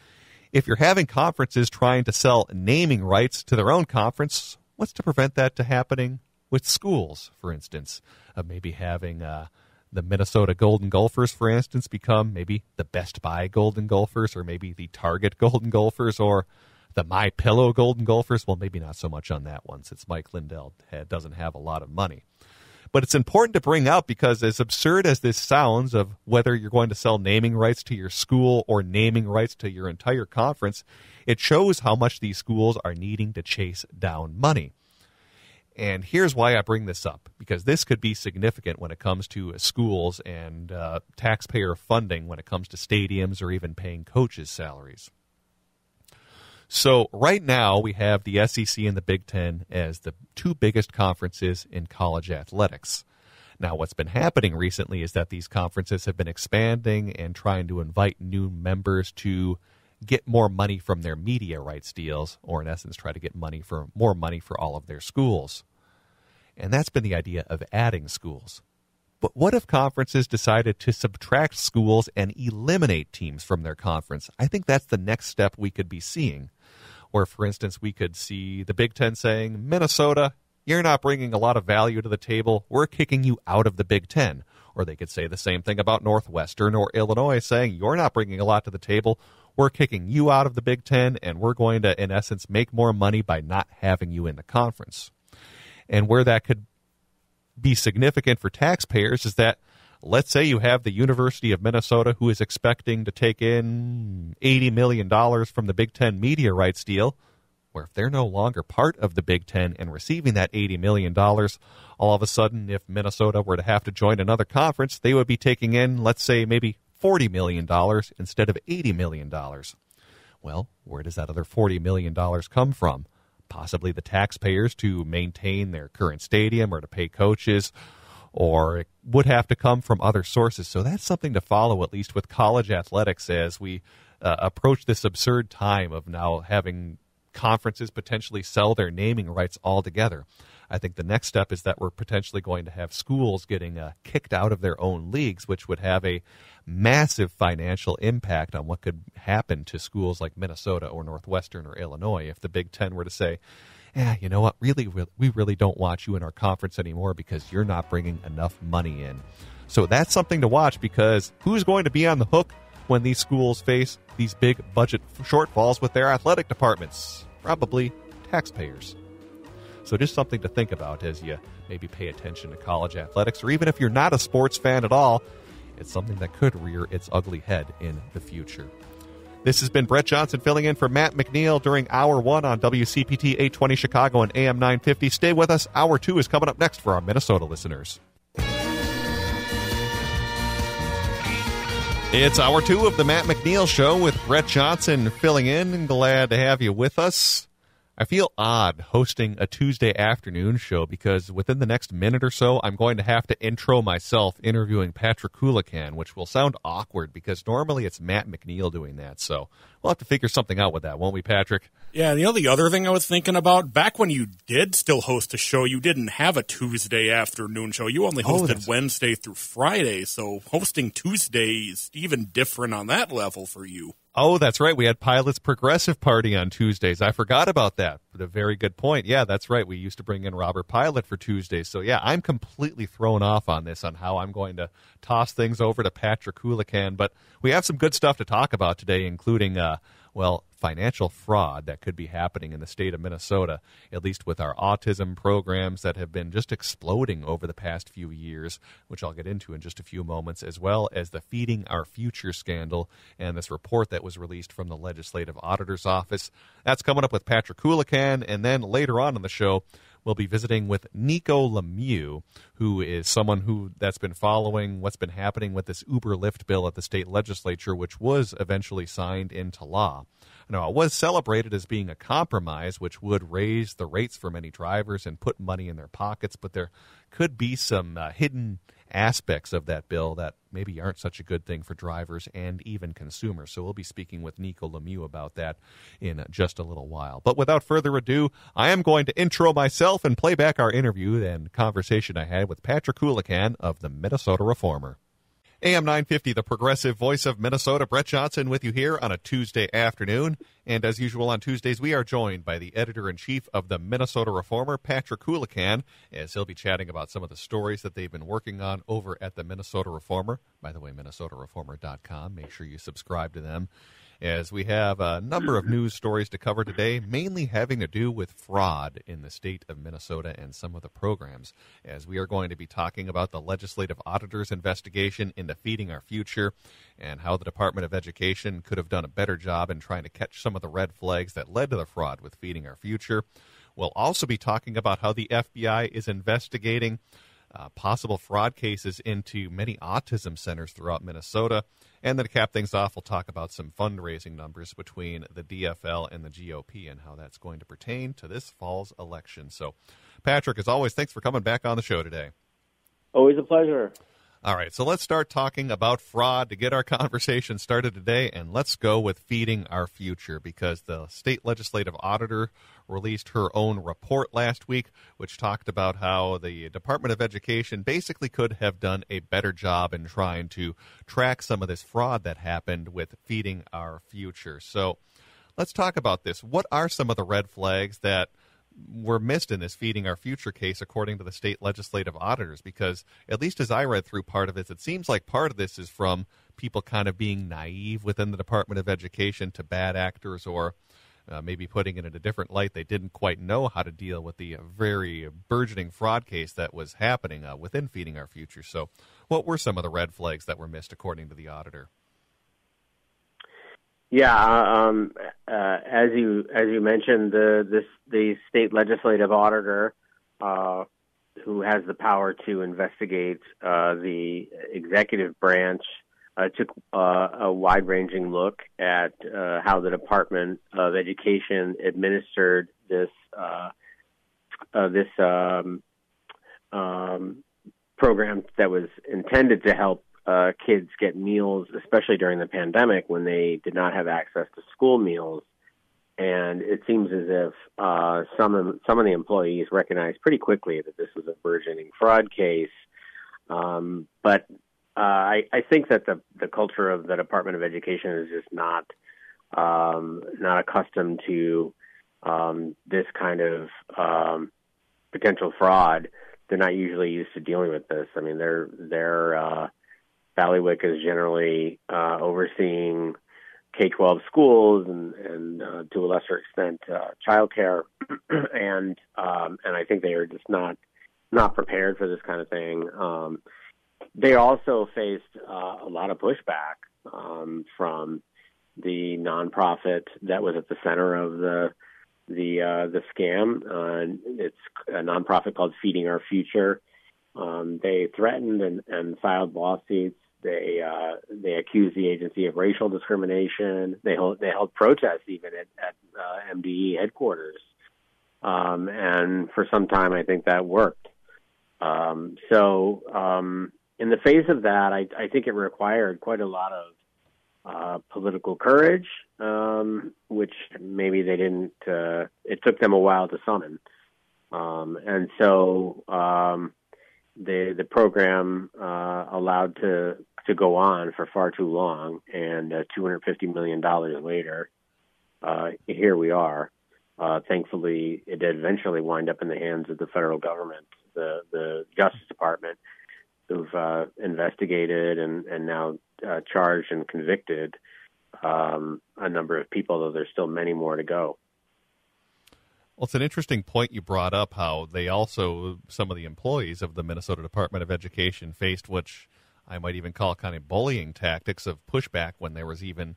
If you're having conferences trying to sell naming rights to their own conference, what's to prevent that to happening with schools, for instance? Of maybe having the Minnesota Golden Gophers, for instance, become maybe the Best Buy Golden Gophers, or maybe the Target Golden Gophers, or the My Pillow Golden Gophers. Well, maybe not so much on that one, since Mike Lindell doesn't have a lot of money. But it's important to bring up, because as absurd as this sounds, of whether you're going to sell naming rights to your school or naming rights to your entire conference, it shows how much these schools are needing to chase down money. And here's why I bring this up, because this could be significant when it comes to schools and taxpayer funding when it comes to stadiums or even paying coaches' salaries. So right now we have the SEC and the Big 10 as the two biggest conferences in college athletics. Now, what's been happening recently is that these conferences have been expanding and trying to invite new members to get more money from their media rights deals, or in essence try to get more money for all of their schools. And that's been the idea of adding schools. But what if conferences decided to subtract schools and eliminate teams from their conference? I think that's the next step we could be seeing. Where, for instance, we could see the Big Ten saying, Minnesota, you're not bringing a lot of value to the table. We're kicking you out of the Big Ten. Or they could say the same thing about Northwestern or Illinois, saying, you're not bringing a lot to the table. We're kicking you out of the Big Ten, and we're going to, in essence, make more money by not having you in the conference. And where that could be significant for taxpayers is that, let's say you have the University of Minnesota, who is expecting to take in $80 million from the Big Ten media rights deal, where if they're no longer part of the Big Ten and receiving that $80 million, all of a sudden, if Minnesota were to have to join another conference, they would be taking in, let's say, maybe $40 million instead of $80 million. Well, where does that other $40 million come from? possibly the taxpayers to maintain their current stadium or to pay coaches, or it would have to come from other sources. So that's something to follow, at least with college athletics, as we approach this absurd time of now having conferences potentially sell their naming rights altogether. I think the next step is that we're potentially going to have schools getting kicked out of their own leagues, which would have a massive financial impact on what could happen to schools like Minnesota or Northwestern or Illinois if the Big Ten were to say, you know what, we really don't want you in our conference anymore because you're not bringing enough money in. So that's something to watch, because who's going to be on the hook when these schools face these big budget shortfalls with their athletic departments? Probably taxpayers. So just something to think about as you maybe pay attention to college athletics, or even if you're not a sports fan at all, it's something that could rear its ugly head in the future. This has been Brett Johnson filling in for Matt McNeil during Hour 1 on WCPT 820 Chicago and AM 950. Stay with us. Hour 2 is coming up next for our Minnesota listeners. It's Hour 2 of the Matt McNeil Show with Brett Johnson filling in, and glad to have you with us. I feel odd hosting a Tuesday afternoon show because within the next minute or so, I'm going to have to intro myself interviewing Patrick Coolican, which will sound awkward because normally it's Matt McNeil doing that. So we'll have to figure something out with that, won't we, Patrick? Yeah, and the other thing I was thinking about, back when you did still host a show, you didn't have a Tuesday afternoon show. You only hosted Wednesday through Friday, so hosting Tuesday is even different on that level for you. Oh, that's right. We had Pilot's Progressive Party on Tuesdays. I forgot about that. But a very good point. Yeah, that's right. We used to bring in Robert Pilot for Tuesdays. So, yeah, I'm completely thrown off on this, on how I'm going to toss things over to Patrick Coolican. But we have some good stuff to talk about today, including, financial fraud that could be happening in the state of Minnesota, at least with our autism programs that have been just exploding over the past few years, which I'll get into in just a few moments, as well as the Feeding Our Future scandal and this report that was released from the Legislative Auditor's Office. That's coming up with Patrick Coolican, and then later on in the show, we'll be visiting with Niko Lemieux, who is someone that's been following what's been happening with this Uber-Lyft bill at the state legislature, which was eventually signed into law. Now, it was celebrated as being a compromise, which would raise the rates for many drivers and put money in their pockets, but there could be some hidden aspects of that bill that maybe aren't such a good thing for drivers and even consumers. So we'll be speaking with Niko Lemieux about that in just a little while. But without further ado, I am going to intro myself and play back our interview and conversation I had with Patrick Coolican of the Minnesota Reformer. AM 950, the progressive voice of Minnesota. Brett Johnson with you here on a Tuesday afternoon. And as usual on Tuesdays, we are joined by the editor-in-chief of the Minnesota Reformer, Patrick Coolican, as he'll be chatting about some of the stories that they've been working on over at the Minnesota Reformer. By the way, minnesotareformer.com. Make sure you subscribe to them, as we have a number of news stories to cover today, mainly having to do with fraud in the state of Minnesota and some of the programs, as we are going to be talking about the Legislative Auditor's investigation into Feeding Our Future and how the Department of Education could have done a better job in trying to catch some of the red flags that led to the fraud with Feeding Our Future. We'll also be talking about how the FBI is investigating possible fraud cases into many autism centers throughout Minnesota. And then to cap things off, we'll talk about some fundraising numbers between the DFL and the GOP and how that's going to pertain to this fall's election. So, Patrick, as always, thanks for coming back on the show today. Always a pleasure. All right, so let's start talking about fraud to get our conversation started today, and let's go with Feeding Our Future, because the state legislative auditor released her own report last week, which talked about how the Department of Education basically could have done a better job in trying to track some of this fraud that happened with Feeding Our Future. So let's talk about this. What are some of the red flags that were missed in this Feeding Our Future case, according to the state legislative auditors? Because at least as I read through part of this, it seems like part of this is from people kind of being naive within the Department of Education to bad actors, or maybe putting it in a different light, they didn't quite know how to deal with the very burgeoning fraud case that was happening within Feeding Our Future. So what were some of the red flags that were missed, according to the auditor? Yeah, as you mentioned, the state legislative auditor, who has the power to investigate the executive branch, took a wide-ranging look at how the Department of Education administered this program that was intended to help kids get meals, especially during the pandemic when they did not have access to school meals. And it seems as if some of the employees recognized pretty quickly that this was a burgeoning fraud case. But I think that the culture of the Department of Education is just not accustomed to this kind of potential fraud. They're not usually used to dealing with this. I mean, their bailiwick is generally overseeing K-12 schools and to a lesser extent childcare, and I think they are just not prepared for this kind of thing. They also faced a lot of pushback from the nonprofit that was at the center of the scam. It's a nonprofit called Feeding Our Future. They threatened and filed lawsuits. They accused the agency of racial discrimination. They held protests even at MDE headquarters. And for some time, I think that worked. In the face of that, I think it required quite a lot of political courage, which maybe they didn't. It took them a while to summon, and so the program allowed to go on for far too long. And $250 million later, here we are. Thankfully, it did eventually wind up in the hands of the federal government, the Justice Department, who've investigated and now charged and convicted a number of people, though there's still many more to go. Well, it's an interesting point you brought up, how they also, some of the employees of the Minnesota Department of Education faced, which I might even call kind of bullying tactics of pushback when they were even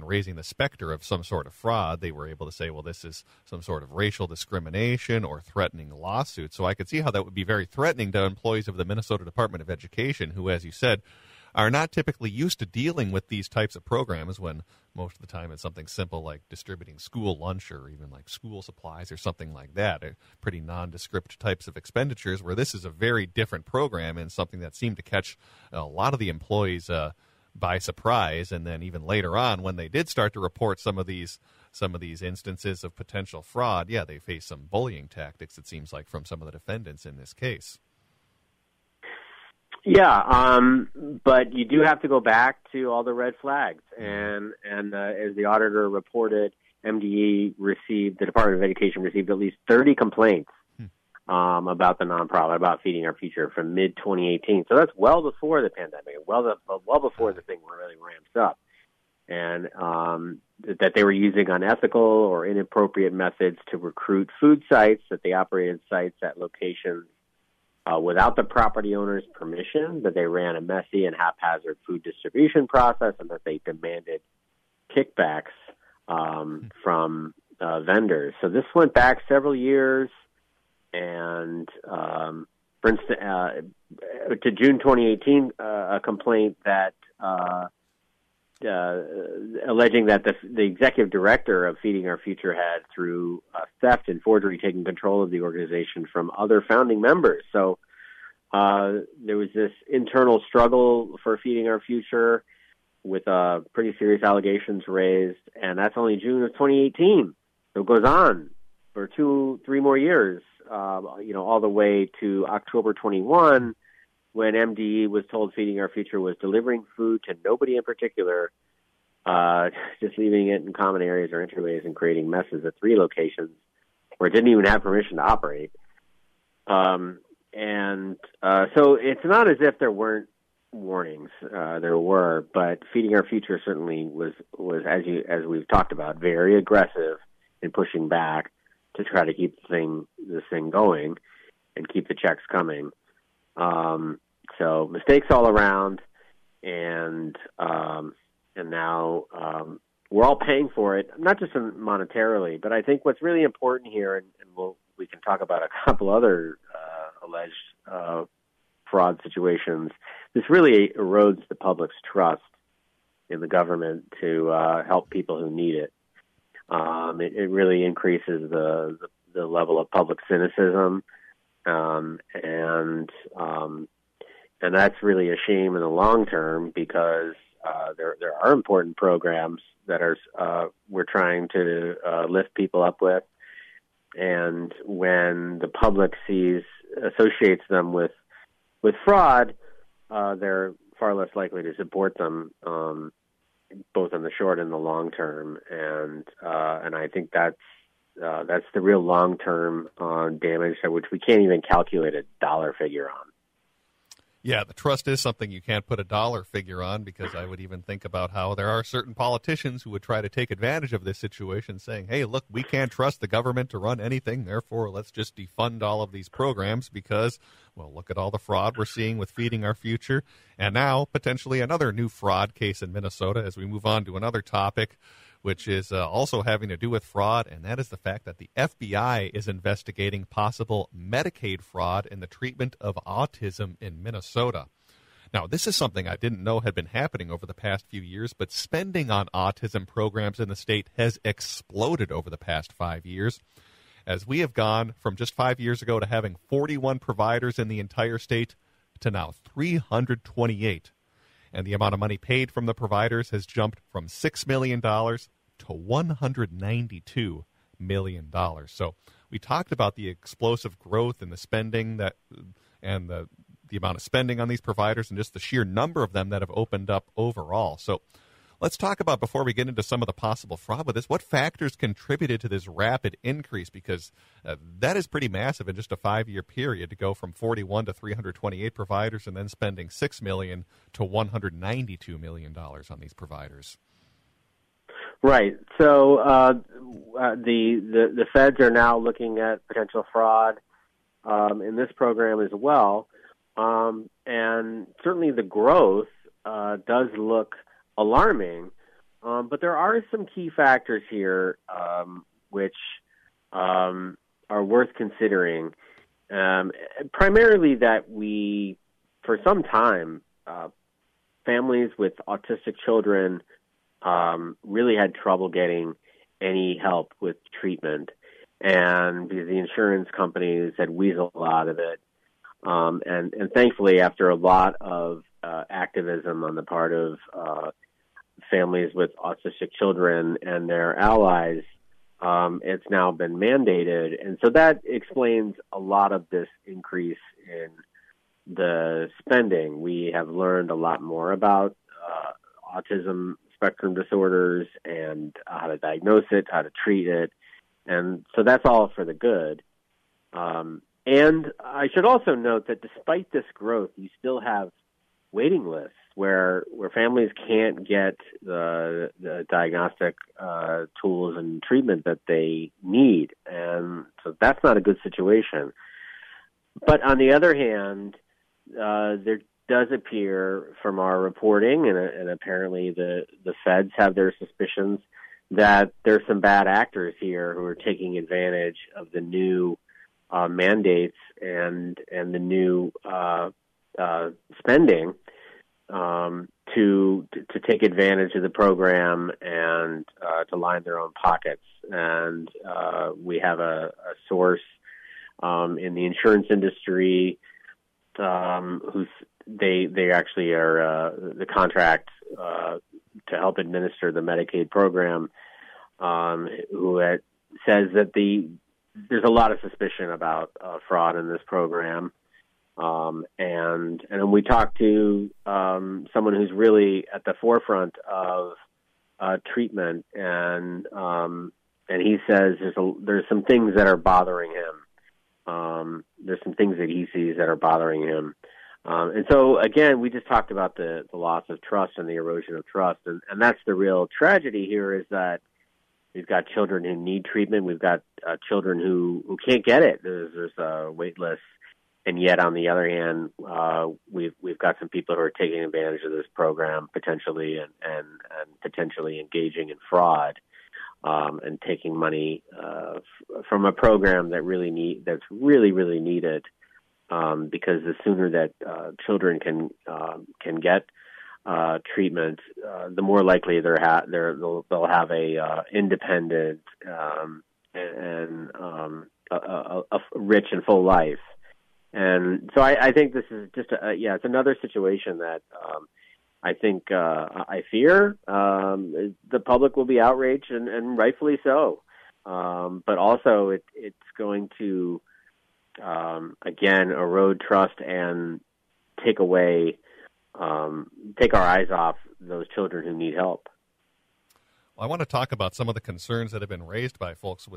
raising the specter of some sort of fraud. They were able to say, well, this is some sort of racial discrimination or threatening lawsuit. So I could see how that would be very threatening to employees of the Minnesota Department of Education, who, as you said, are not typically used to dealing with these types of programs, when most of the time it's something simple like distributing school lunch or even like school supplies or something like that, pretty nondescript types of expenditures, where this is a very different program and something that seemed to catch a lot of the employees by surprise. And then even later on, when they did start to report some of these instances of potential fraud, they faced some bullying tactics, it seems like, from some of the defendants in this case. Yeah, but you do have to go back to all the red flags. And as the auditor reported, the Department of Education received at least 30 complaints about the nonprofit, about Feeding Our Future, from mid-2018. So that's well before the pandemic, well before the thing really ramped up. And that they were using unethical or inappropriate methods to recruit food sites, that they operated sites at locations without the property owner's permission, that they ran a messy and haphazard food distribution process, and that they demanded kickbacks from vendors. So this went back several years, and for instance, to June 2018, a complaint that alleging that the executive director of Feeding Our Future had, through theft and forgery, taken control of the organization from other founding members. So there was this internal struggle for Feeding Our Future with pretty serious allegations raised, and that's only June of 2018. So it goes on for 2-3 more years, all the way to October 21, when MDE was told Feeding Our Future was delivering food to nobody in particular, just leaving it in common areas or entryways and creating messes at 3 locations where it didn't even have permission to operate. So it's not as if there weren't warnings. There were, but Feeding Our Future certainly was as we've talked about, very aggressive in pushing back to try to keep this thing going and keep the checks coming. So mistakes all around, and now we're all paying for it, not just monetarily, but I think what's really important here, and we can talk about a couple other alleged fraud situations, this really erodes the public's trust in the government to help people who need it. It really increases the level of public cynicism, and that's really a shame in the long term, because there are important programs that we're trying to lift people up with, and when the public associates them with fraud, they're far less likely to support them, both in the short and the long term, and I think that's the real long term damage, which we can't even calculate a dollar figure on. Yeah, the trust is something you can't put a dollar figure on, because I would even think about how there are certain politicians who would try to take advantage of this situation, saying, hey, look, we can't trust the government to run anything, therefore let's just defund all of these programs because, well, look at all the fraud we're seeing with Feeding Our Future. And now, potentially another new fraud case in Minnesota as we move on to another topic, which is also having to do with fraud, and that is the fact that the FBI is investigating possible Medicaid fraud in the treatment of autism in Minnesota. Now, this is something I didn't know had been happening over the past few years, but spending on autism programs in the state has exploded over the past 5 years, as we have gone from just 5 years ago to having 41 providers in the entire state to now 328. And the amount of money paid from the providers has jumped from $6 million to $192 million. So we talked about the explosive growth in the spending and the amount of spending on these providers and just the sheer number of them that have opened up overall. So let's talk about, before we get into some of the possible fraud with this, what factors contributed to this rapid increase, because that is pretty massive in just a 5-year period to go from 41 to 328 providers and then spending $6 million to $192 million on these providers. Right. So the feds are now looking at potential fraud in this program as well, and certainly the growth does look alarming, but there are some key factors here which are worth considering. Primarily that for some time, families with autistic children really had trouble getting any help with treatment, and the insurance companies had weaseled out of it. And thankfully, after a lot of activism on the part of families with autistic children and their allies, it's now been mandated. And so that explains a lot of this increase in the spending. We have learned a lot more about autism spectrum disorders and how to diagnose it, how to treat it. And so that's all for the good. And I should also note that despite this growth, you still have waiting lists where families can't get the diagnostic tools and treatment that they need. And so that's not a good situation. But on the other hand, there does appear from our reporting, and apparently the feds have their suspicions, that there's some bad actors here who are taking advantage of the new mandates and the new spending to take advantage of the program and to line their own pockets. And we have a source in the insurance industry they actually are the contract to help administer the Medicaid program, who says that there's a lot of suspicion about fraud in this program. And we talked to someone who's really at the forefront of treatment, and he says there's some things that are bothering him. There's some things that he sees that are bothering him. And so, again, we just talked about the loss of trust and the erosion of trust. And that's the real tragedy here, is that we've got children who need treatment. We've got children who can't get it. There's a wait list. And yet, on the other hand, we've got some people who are taking advantage of this program potentially and potentially engaging in fraud and taking money from a program that's really really needed. because the sooner that children can get treatment, the more likely they'll have a independent and a rich and full life. And so I think this is just it's another situation that I think I fear the public will be outraged and rightfully so. But also it's going to again erode trust and take our eyes off those children who need help. Well, I want to talk about some of the concerns that have been raised by folks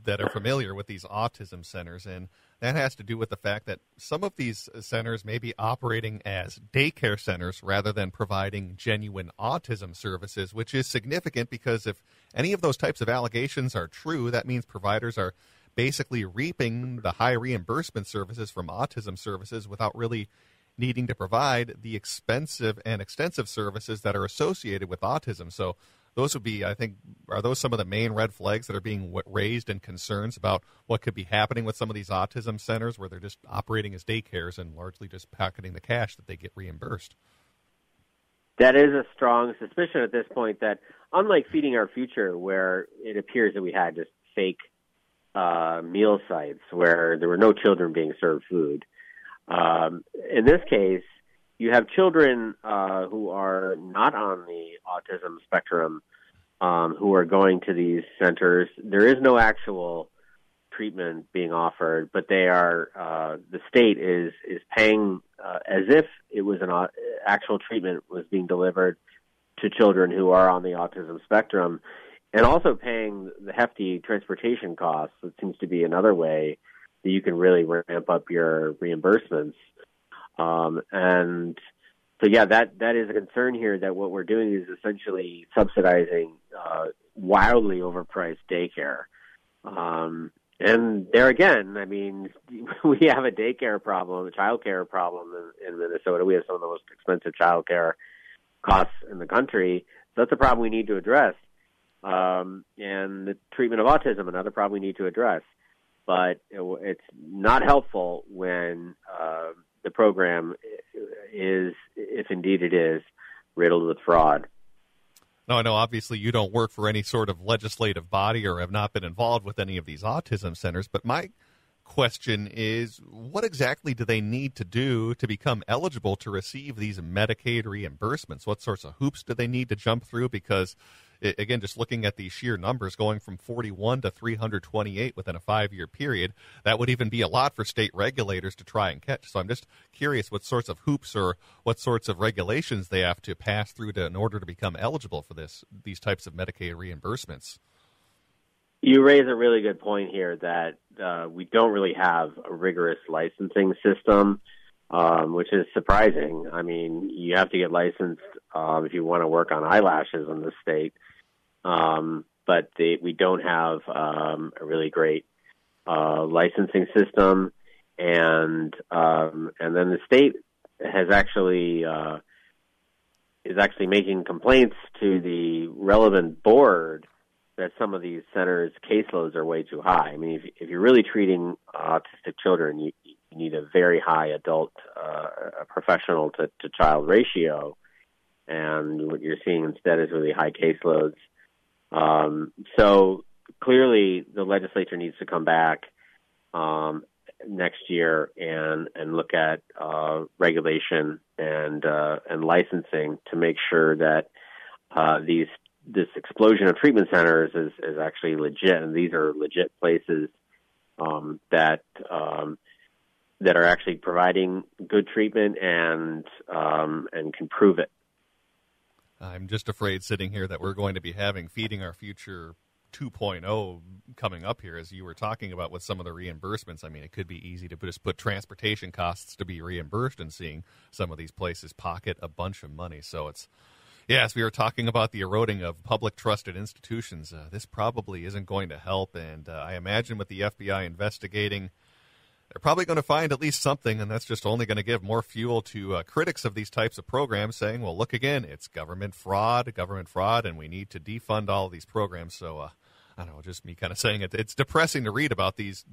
that are familiar with these autism centers, and that has to do with the fact that some of these centers may be operating as daycare centers rather than providing genuine autism services, which is significant because if any of those types of allegations are true, that means providers are basically reaping the high reimbursement services from autism services without really needing to provide the expensive and extensive services that are associated with autism. So those would be, I think, are those some of the main red flags that are being raised and concerns about what could be happening with some of these autism centers where they're just operating as daycares and largely just pocketing the cash that they get reimbursed? That is a strong suspicion at this point that, unlike Feeding Our Future, where it appears that we had just fake meal sites where there were no children being served food, in this case, you have children who are not on the autism spectrum who are going to these centers. There is no actual treatment being offered, but they are the state is paying as if it was an actual treatment was being delivered to children who are on the autism spectrum, and also paying the hefty transportation costs. It seems to be another way that you can really ramp up your reimbursements. And so, that is a concern here, that what we're doing is essentially subsidizing wildly overpriced daycare. And there again, I mean, we have a daycare problem, a child care problem in Minnesota. We have some of the most expensive child care costs in the country. So that's a problem we need to address. And the treatment of autism, another problem we need to address. But it's not helpful when the program is, if indeed it is, riddled with fraud. No, I know obviously you don't work for any sort of legislative body or have not been involved with any of these autism centers, but my question is, what exactly do they need to do to become eligible to receive these Medicaid reimbursements? What sorts of hoops do they need to jump through? Because, again, just looking at these sheer numbers going from 41 to 328 within a 5-year period, that would even be a lot for state regulators to try and catch. So I'm just curious what sorts of hoops or what sorts of regulations they have to pass through in order to become eligible for these types of Medicaid reimbursements. You raise a really good point here that we don't really have a rigorous licensing system, which is surprising. I mean, you have to get licensed if you want to work on eyelashes in the state, but we don't have a really great licensing system, and then the state has is actually making complaints to the relevant board that some of these centers' caseloads are way too high. I mean, if you're really treating autistic children, you need a very high adult professional to child ratio, and what you're seeing instead is really high caseloads. So clearly, the legislature needs to come back next year and look at regulation and licensing to make sure that this explosion of treatment centers is actually legit, and these are legit places that are actually providing good treatment and can prove it. I'm just afraid sitting here that we're going to be having Feeding Our Future 2.0 coming up here, as you were talking about with some of the reimbursements. I mean, it could be easy to just put transportation costs to be reimbursed and seeing some of these places pocket a bunch of money. So yes, we were talking about the eroding of public trusted institutions. This probably isn't going to help, and I imagine with the FBI investigating, they're probably going to find at least something, and that's just only going to give more fuel to critics of these types of programs saying, well, look again, it's government fraud, and we need to defund all of these programs. So, I don't know, just me kind of saying it. It's depressing to read about these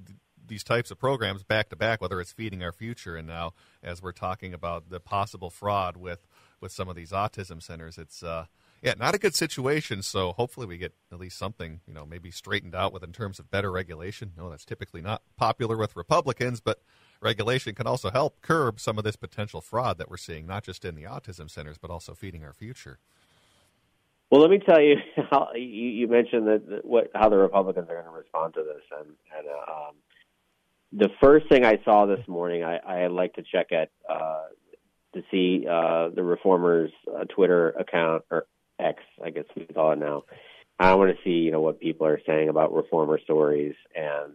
these types of programs back to back, whether it's Feeding Our Future, and now as we're talking about the possible fraud with some of these autism centers, it's not a good situation. So hopefully we get at least something, maybe straightened out in terms of better regulation. No, that's typically not popular with Republicans, but regulation can also help curb some of this potential fraud that we're seeing, not just in the autism centers, but also Feeding Our Future. Well, let me tell you how you mentioned how the Republicans are going to respond to this, and the first thing I saw this morning, I like to check at to see the Reformers' Twitter account, or X, I guess we call it now. I want to see what people are saying about Reformer stories, and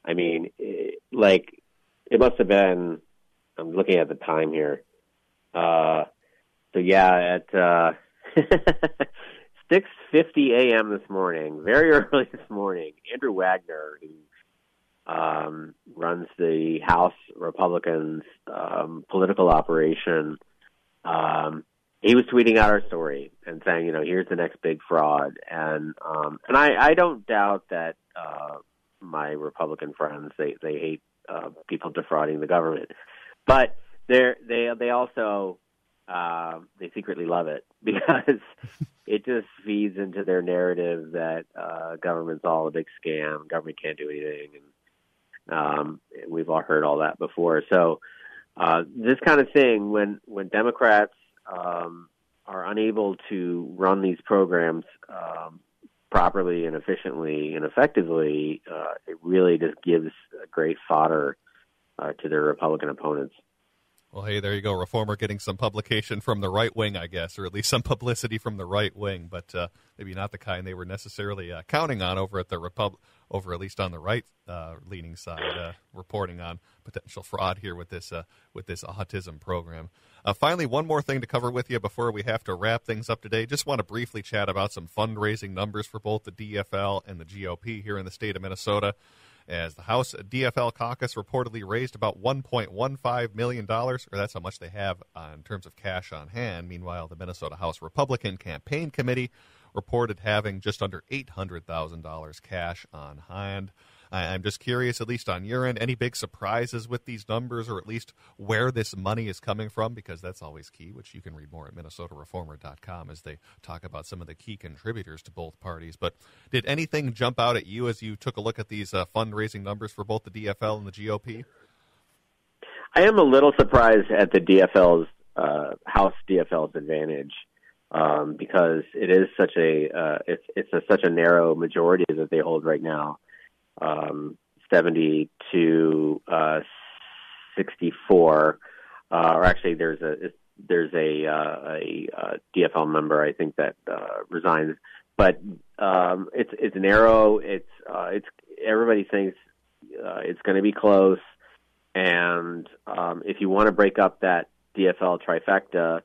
I mean, it must have been. I'm looking at the time here. At 6:50 a.m. this morning, very early this morning, Andrew Wagner, who runs the House Republicans political operation, he was tweeting out our story and saying, here's the next big fraud. And I don't doubt that my Republican friends, they hate people defrauding the government, but they also they secretly love it because it just feeds into their narrative that government's all a big scam, government can't do anything, and we've all heard all that before. So this kind of thing, when Democrats are unable to run these programs properly and efficiently and effectively, it really just gives great fodder to their Republican opponents. Well, hey, there you go. Reformer getting some publication from the right wing, I guess, or at least some publicity from the right wing, but maybe not the kind they were necessarily counting on over at the over at least on the right leaning side, reporting on potential fraud here with this autism program. Finally, one more thing to cover with you before we have to wrap things up today. Just want to briefly chat about some fundraising numbers for both the DFL and the GOP here in the state of Minnesota, as the House DFL caucus reportedly raised about $1.15 million, or that's how much they have in terms of cash on hand. Meanwhile, the Minnesota House Republican Campaign Committee reported having just under $800,000 cash on hand. I'm just curious, at least on your end, any big surprises with these numbers, or at least where this money is coming from, because that's always key, which you can read more at MinnesotaReformer.com as they talk about some of the key contributors to both parties. But did anything jump out at you as you took a look at these fundraising numbers for both the DFL and the GOP? I am a little surprised at the DFL's House DFL's advantage, because it is such such a narrow majority that they hold right now. 70 to 64, or actually there's a DFL member, I think, that resigns, but it's narrow. It's everybody thinks it's going to be close, and if you want to break up that DFL trifecta, of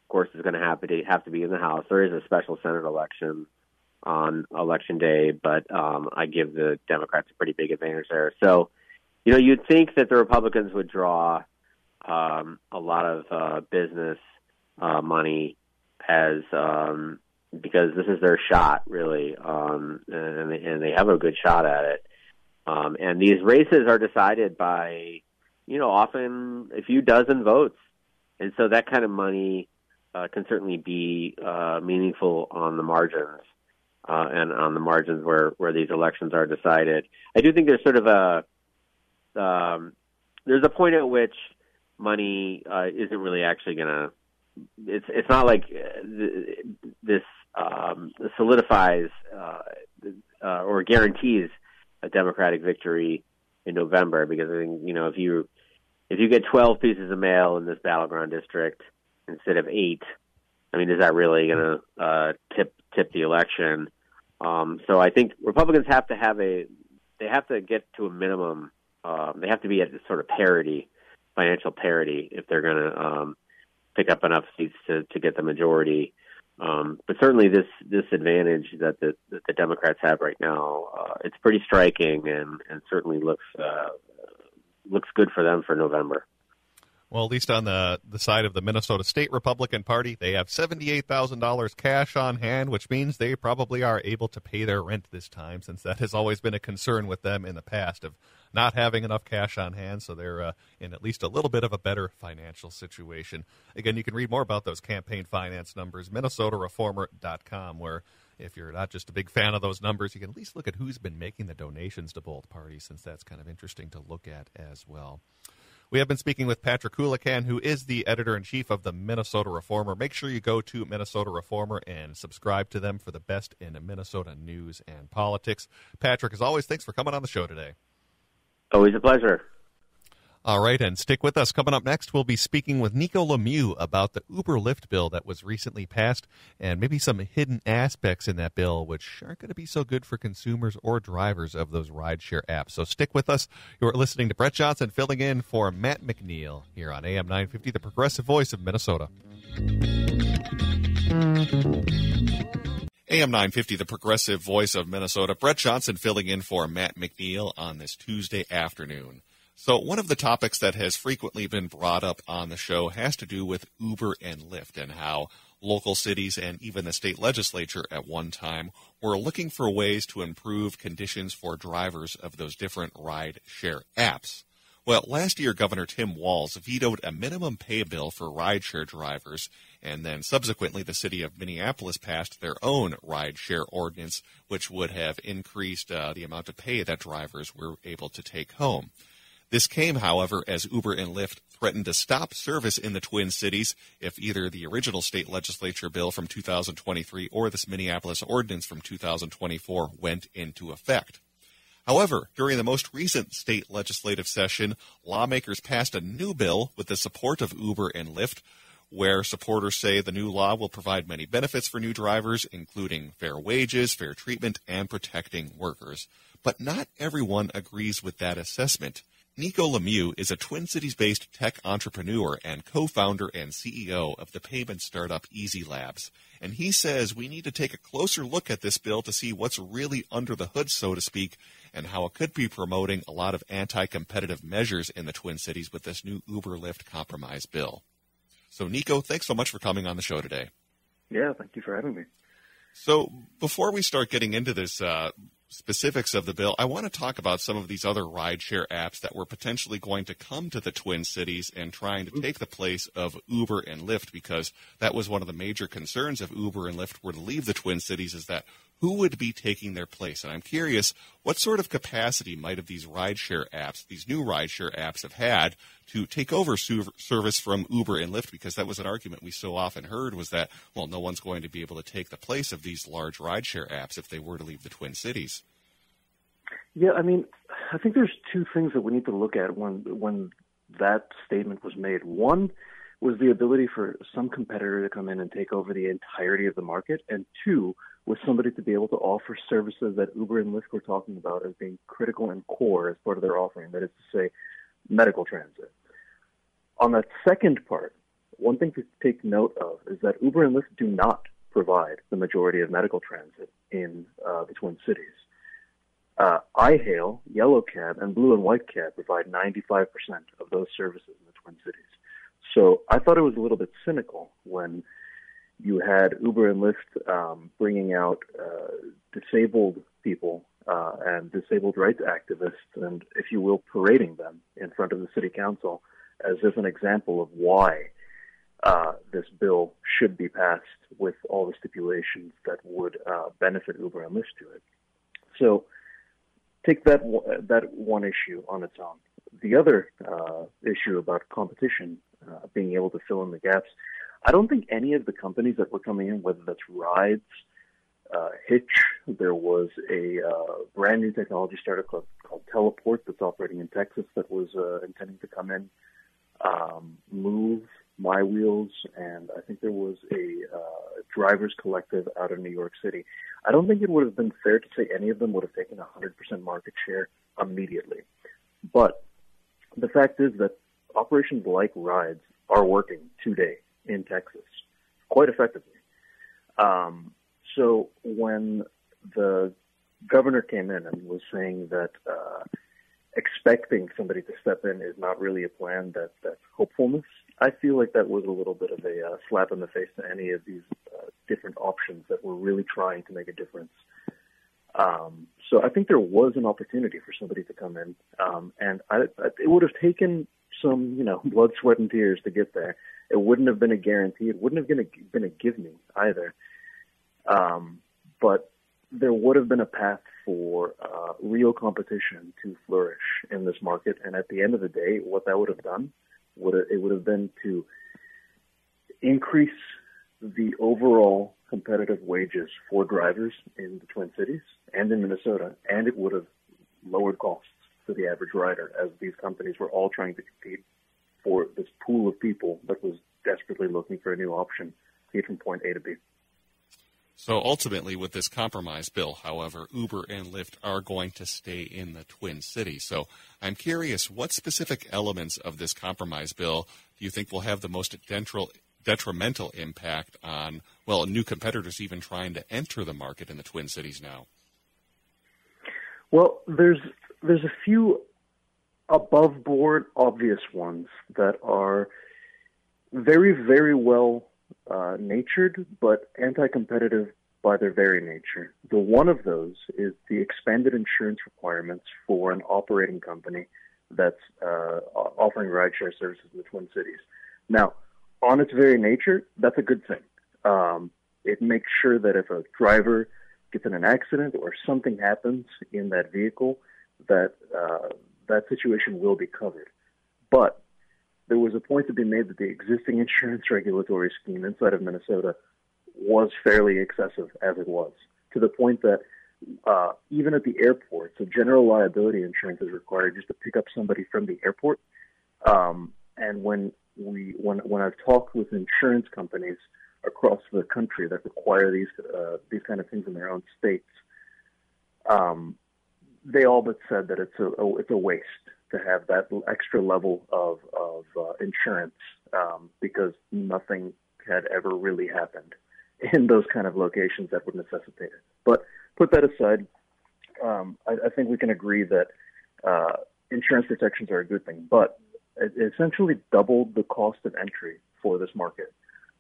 course, it's going to have to be in the House. There is a special Senate election on election day, but I give the Democrats a pretty big advantage there. So, you'd think that the Republicans would draw a lot of business money as because this is their shot, really, and they have a good shot at it. And these races are decided by, often a few dozen votes, and so that kind of money can certainly be meaningful on the margins. And on the margins where these elections are decided. I do think there's sort of there's a point at which money isn't really actually going to, it's not like this solidifies or guarantees a Democratic victory in November, because I think, if you get 12 pieces of mail in this battleground district instead of 8, I mean, is that really going to tip the election? So I think Republicans have to get to a minimum. They have to be at sort of parity, financial parity, if they're going to pick up enough seats to get the majority. But certainly this advantage that the Democrats have right now, it's pretty striking, and certainly looks good for them for November. Well, at least on the side of the Minnesota State Republican Party, they have $78,000 cash on hand, which means they probably are able to pay their rent this time, since that has always been a concern with them in the past of not having enough cash on hand. So they're in at least a little bit of a better financial situation. Again, you can read more about those campaign finance numbers, MinnesotaReformer.com, where if you're not just a big fan of those numbers, you can at least look at who's been making the donations to both parties, since that's kind of interesting to look at as well. We have been speaking with Patrick Coolican, who is the editor-in-chief of the Minnesota Reformer. Make sure you go to Minnesota Reformer and subscribe to them for the best in Minnesota news and politics. Patrick, as always, thanks for coming on the show today. Always a pleasure. All right, and stick with us. Coming up next, we'll be speaking with Niko Lemieux about the Uber-Lyft bill that was recently passed and maybe some hidden aspects in that bill which aren't going to be so good for consumers or drivers of those rideshare apps. So stick with us. You're listening to Brett Johnson filling in for Matt McNeil here on AM 950, the progressive voice of Minnesota. AM 950, the progressive voice of Minnesota. Brett Johnson filling in for Matt McNeil on this Tuesday afternoon. So one of the topics that has frequently been brought up on the show has to do with Uber and Lyft and how local cities and even the state legislature at one time were looking for ways to improve conditions for drivers of those different ride-share apps. Well, last year, Governor Tim Walz vetoed a minimum pay bill for rideshare drivers, and then subsequently the city of Minneapolis passed their own rideshare ordinance, which would have increased the amount of pay that drivers were able to take home. This came, however, as Uber and Lyft threatened to stop service in the Twin Cities if either the original state legislature bill from 2023 or this Minneapolis ordinance from 2024 went into effect. However, during the most recent state legislative session, lawmakers passed a new bill with the support of Uber and Lyft, where supporters say the new law will provide many benefits for new drivers, including fair wages, fair treatment, and protecting workers. But not everyone agrees with that assessment. Niko Lemieux is a Twin Cities-based tech entrepreneur and co-founder and CEO of the payment startup Easy Labs. And he says we need to take a closer look at this bill to see what's really under the hood, so to speak, and how it could be promoting a lot of anti-competitive measures in the Twin Cities with this new Uber-Lyft compromise bill. So, Niko, thanks so much for coming on the show today. Yeah, thank you for having me. So, before we start getting into this specifics of the bill, I want to talk about some of these other rideshare apps that were potentially going to come to the Twin Cities and trying to take the place of Uber and Lyft, because that was one of the major concerns if Uber and Lyft were to leave the Twin Cities, is that who would be taking their place? And I'm curious, what sort of capacity might have these rideshare apps, these new rideshare apps, have had to take over service from Uber and Lyft? Because that was an argument we so often heard, was that, well, no one's going to be able to take the place of these large rideshare apps if they were to leave the Twin Cities. Yeah, I mean, I think there's two things that we need to look at when that statement was made. One was the ability for some competitor to come in and take over the entirety of the market, and two was somebody to be able to offer services that Uber and Lyft were talking about as being critical and core as part of their offering, that is to say, medical transit. On that second part, one thing to take note of is that Uber and Lyft do not provide the majority of medical transit in the Twin Cities. iHail, Yellow Cab, and Blue and White Cab provide 95% of those services in the Twin Cities. So I thought it was a little bit cynical when you had Uber and Lyft bringing out disabled people and disabled rights activists and, if you will, parading them in front of the city council as if an example of why this bill should be passed with all the stipulations that would benefit Uber and Lyft to it. So take that one issue on its own. The other issue about competition, being able to fill in the gaps, I don't think any of the companies that were coming in, whether that's Rides, Hitch, there was a brand new technology startup called Teleport that's operating in Texas that was intending to come in, Move, My Wheels, and I think there was a drivers collective out of New York City. I don't think it would have been fair to say any of them would have taken 100% market share immediately. But the fact is that operations like Rides are working today in Texas quite effectively. So when the governor came in and was saying that expecting somebody to step in is not really a plan that's hopefulness. I feel like that was a little bit of a slap in the face to any of these different options that were really trying to make a difference. So I think there was an opportunity for somebody to come in, and it would have taken some, blood, sweat, and tears to get there. It wouldn't have been a guarantee. It wouldn't have been a give me either. But there would have been a path for real competition to flourish in this market. And at the end of the day, what that would have done, it would have been to increase the overall competitive wages for drivers in the Twin Cities and in Minnesota, and it would have lowered costs for the average rider, as these companies were all trying to compete for this pool of people that was desperately looking for a new option to get from point A to B. So ultimately, with this compromise bill, however, Uber and Lyft are going to stay in the Twin Cities. So I'm curious, what specific elements of this compromise bill do you think will have the most detrimental impact on, new competitors even trying to enter the market in the Twin Cities now? Well, there's a few above-board obvious ones that are very, very well natured, but anti-competitive by their very nature. The one of those is the expanded insurance requirements for an operating company that's offering rideshare services in the Twin Cities. Now, on its very nature, that's a good thing. It makes sure that if a driver gets in an accident or something happens in that vehicle, that that situation will be covered. But there was a point to be made that the existing insurance regulatory scheme inside of Minnesota was fairly excessive as it was, to the point that even at the airport, so general liability insurance is required just to pick up somebody from the airport. And when I've talked with insurance companies across the country that require these kind of things in their own states, they all but said that it's a waste to have that extra level of insurance because nothing had ever really happened in those kind of locations that would necessitate it. But put that aside, I think we can agree that insurance protections are a good thing, but it essentially doubled the cost of entry for this market.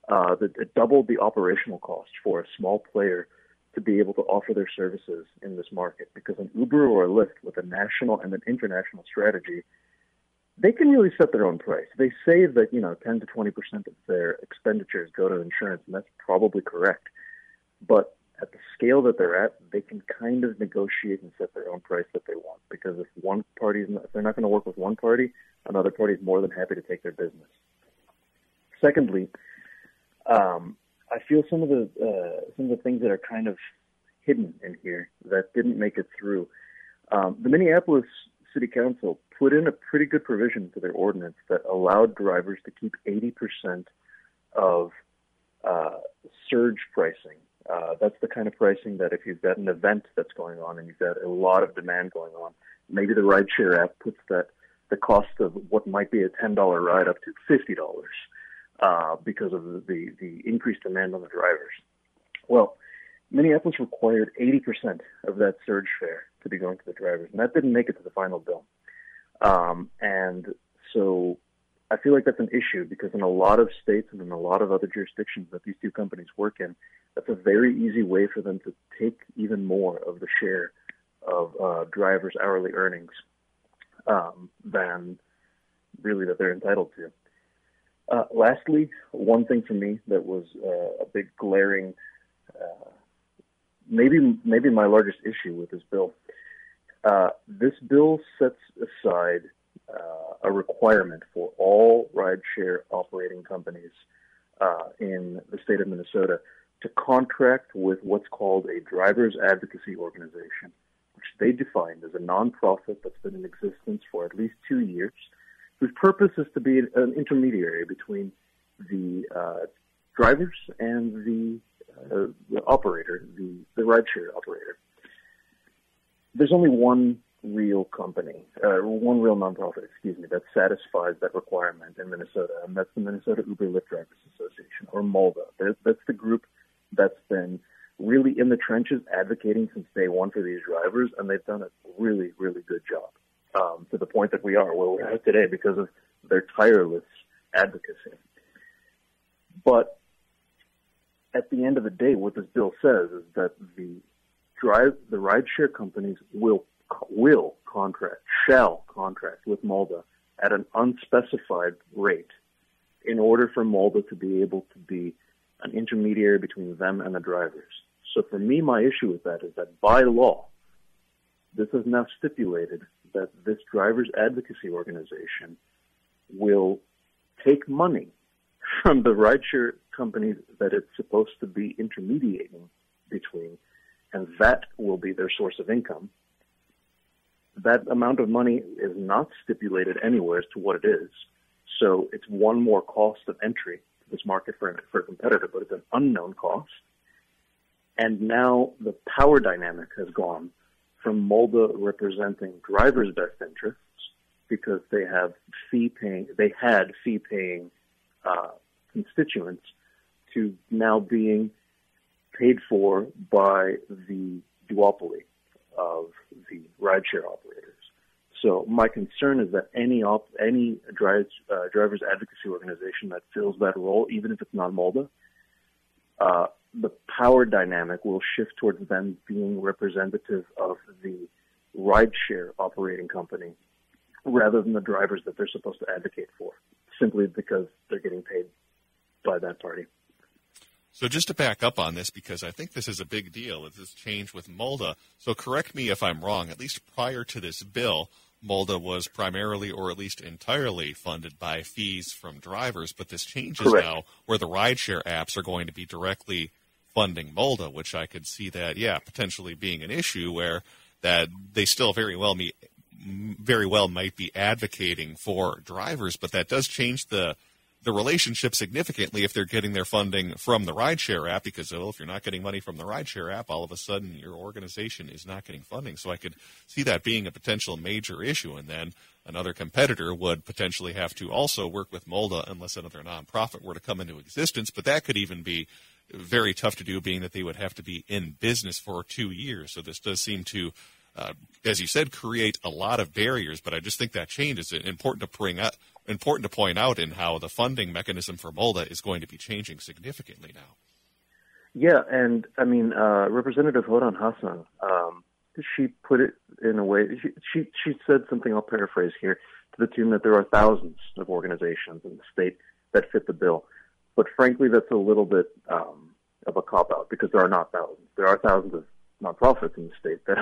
It doubled the operational cost for a small player to be able to offer their services in this market, because an Uber or a Lyft with a national and an international strategy, they can really set their own price. They say that 10 to 20% of their expenditures go to insurance, and that's probably correct. But at the scale that they're at, they can kind of negotiate and set their own price that they want, because if they're not going to work with one party, another party is more than happy to take their business. Secondly, I feel some of the things that are kind of hidden in here that didn't make it through. The Minneapolis City Council put in a pretty good provision to their ordinance that allowed drivers to keep 80% of surge pricing. That's the kind of pricing that if you've got an event that's going on and you've got a lot of demand going on, maybe the rideshare app puts the cost of what might be a $10 ride up to $50. Because of the increased demand on the drivers. Well, Minneapolis required 80% of that surge fare to be going to the drivers, and that didn't make it to the final bill. And so I feel like that's an issue, because in a lot of states and in a lot of other jurisdictions that these two companies work in, that's a very easy way for them to take even more of the share of drivers' hourly earnings than really that they're entitled to. Lastly, one thing for me that was a big glaring, maybe my largest issue with this bill. This bill sets aside a requirement for all rideshare operating companies in the state of Minnesota to contract with what's called a driver's advocacy organization, which they defined as a nonprofit that's been in existence for at least 2 years, whose purpose is to be an intermediary between the drivers and the operator, the rideshare operator. There's only one real company, one real nonprofit, that satisfies that requirement in Minnesota, and that's the Minnesota Uber Lyft Drivers Association, or MULDA. That's the group that's been really in the trenches advocating since day one for these drivers, and they've done a really, really good job. to the point that we are where we're at today because of their tireless advocacy. But at the end of the day, what this bill says is that the rideshare companies shall contract with MOLDA at an unspecified rate in order for MOLDA to be able to be an intermediary between them and the drivers. So for me, my issue with that is that by law, this is now stipulated that this drivers advocacy organization will take money from the rideshare companies that it's supposed to be intermediating between, and that will be their source of income. That amount of money is not stipulated anywhere as to what it is. So it's one more cost of entry to this market for a competitor, but it's an unknown cost. And now the power dynamic has gone from MOLDA representing drivers' best interests because they had fee-paying constituents to now being paid for by the duopoly of the rideshare operators. So my concern is that any drivers advocacy organization that fills that role, even if it's not MOLDA, the power dynamic will shift towards them being representative of the rideshare operating company rather than the drivers that they're supposed to advocate for, simply because they're getting paid by that party. So just to back up on this, because I think this is a big deal, this change with MOLDA. So correct me if I'm wrong. At least prior to this bill, MOLDA was primarily or at least entirely funded by fees from drivers. But this changes now where the rideshare apps are going to be directly funding MOLDA, which I could see that, potentially being an issue where that they still very well might be advocating for drivers, but that does change the relationship significantly if they're getting their funding from the rideshare app, because if you're not getting money from the rideshare app, all of a sudden your organization is not getting funding. So I could see that being a potential major issue, and then another competitor would potentially have to also work with MOLDA unless another nonprofit were to come into existence, but that could even be very tough to do, being that they would have to be in business for 2 years. So this does seem to, as you said, create a lot of barriers, but I just think that change is important to point out in how the funding mechanism for MOLDA is going to be changing significantly now. Yeah, and I mean, Representative Hodan Hassan, she put it in a way, she said something, I'll paraphrase here, to the tune that there are thousands of organizations in the state that fit the bill. But frankly, that's a little bit of a cop-out, because there are not thousands. There are thousands of nonprofits in the state that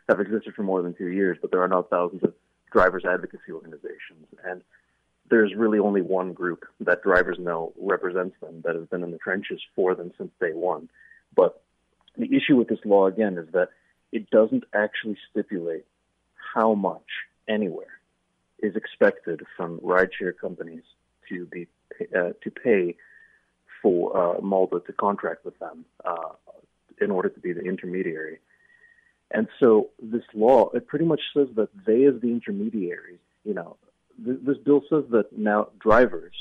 have existed for more than 2 years, but there are not thousands of drivers advocacy organizations. And there's really only one group that drivers know represents them, that has been in the trenches for them since day one. But the issue with this law, again, is that it doesn't actually stipulate how much anywhere is expected from rideshare companies to pay for MOLDA to contract with them in order to be the intermediary. And so this law, it pretty much says that they, as the intermediaries, this bill says that now drivers,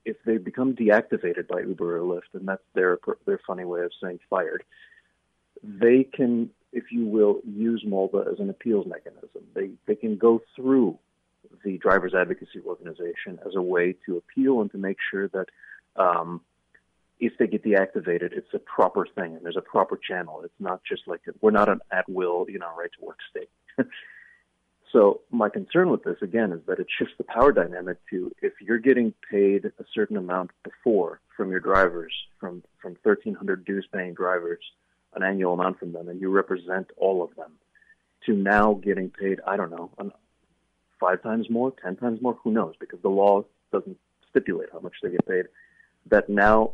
if they become deactivated by Uber or Lyft, and that's their funny way of saying fired, they can, if you will, use MOLDA as an appeals mechanism. They can go through the drivers advocacy organization as a way to appeal and to make sure that if they get deactivated, it's a proper thing and there's a proper channel. It's not just like we're not an at-will, right-to-work state. So my concern with this, again, is that it shifts the power dynamic to, if you're getting paid a certain amount before from your drivers, from 1,300 dues-paying drivers, an annual amount from them, and you represent all of them, to now getting paid, 5 times more, 10 times more, who knows, because the law doesn't stipulate how much they get paid, that now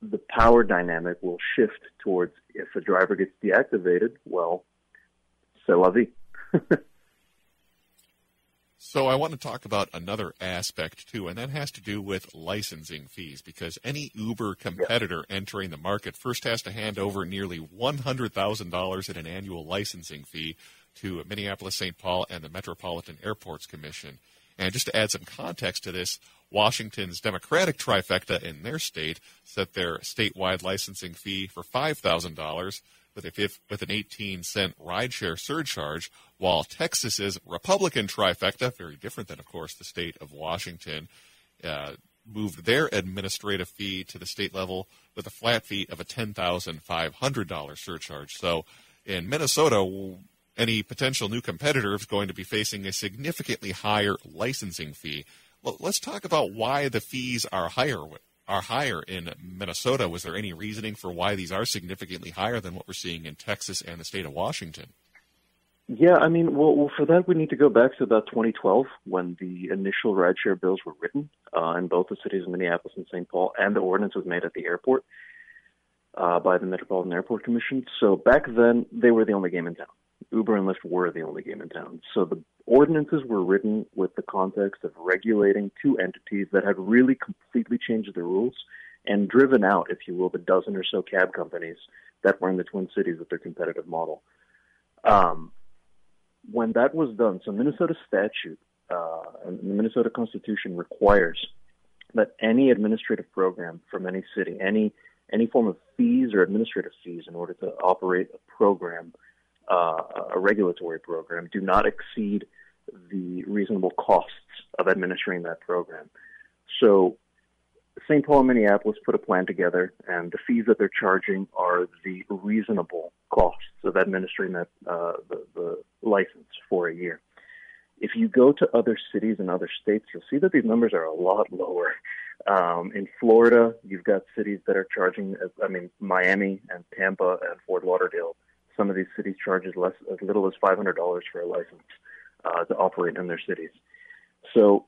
the power dynamic will shift towards, if a driver gets deactivated, well, c'est la vie. So I want to talk about another aspect, too, and that has to do with licensing fees, because any Uber competitor entering the market first has to hand over nearly $100,000 in an annual licensing fee to Minneapolis, St. Paul, and the Metropolitan Airports Commission. And just to add some context to this, Washington's Democratic trifecta in their state set their statewide licensing fee for $5,000. with an 18-cent rideshare surcharge, while Texas's Republican trifecta, very different than, of course, the state of Washington, moved their administrative fee to the state level with a flat fee of a $10,500 surcharge. So in Minnesota, any potential new competitor is going to be facing a significantly higher licensing fee. Well, let's talk about why the fees are higher in Minnesota. Was there any reasoning for why these are significantly higher than what we're seeing in Texas and the state of Washington? Yeah, I mean, well, for that we need to go back to about 2012 when the initial rideshare bills were written in both the cities of Minneapolis and St. Paul, and the ordinance was made at the airport by the Metropolitan Airport Commission. So back then, they were the only game in town. Uber and Lyft were the only game in town. So the ordinances were written with the context of regulating two entities that had really completely changed the rules and driven out, if you will, the dozen or so cab companies that were in the Twin Cities with their competitive model. When that was done, so Minnesota statute and the Minnesota Constitution requires that any administrative program from any city, any form of fees or administrative fees in order to operate a program, a regulatory program, do not exceed the reasonable costs of administering that program. So St. Paul and Minneapolis put a plan together, and the fees that they're charging are the reasonable costs of administering that the license for a year. If you go to other cities and other states, you'll see that these numbers are a lot lower. In Florida, you've got cities that are charging, Miami and Tampa and Fort Lauderdale. Some of these cities charge as little as $500 for a license to operate in their cities. So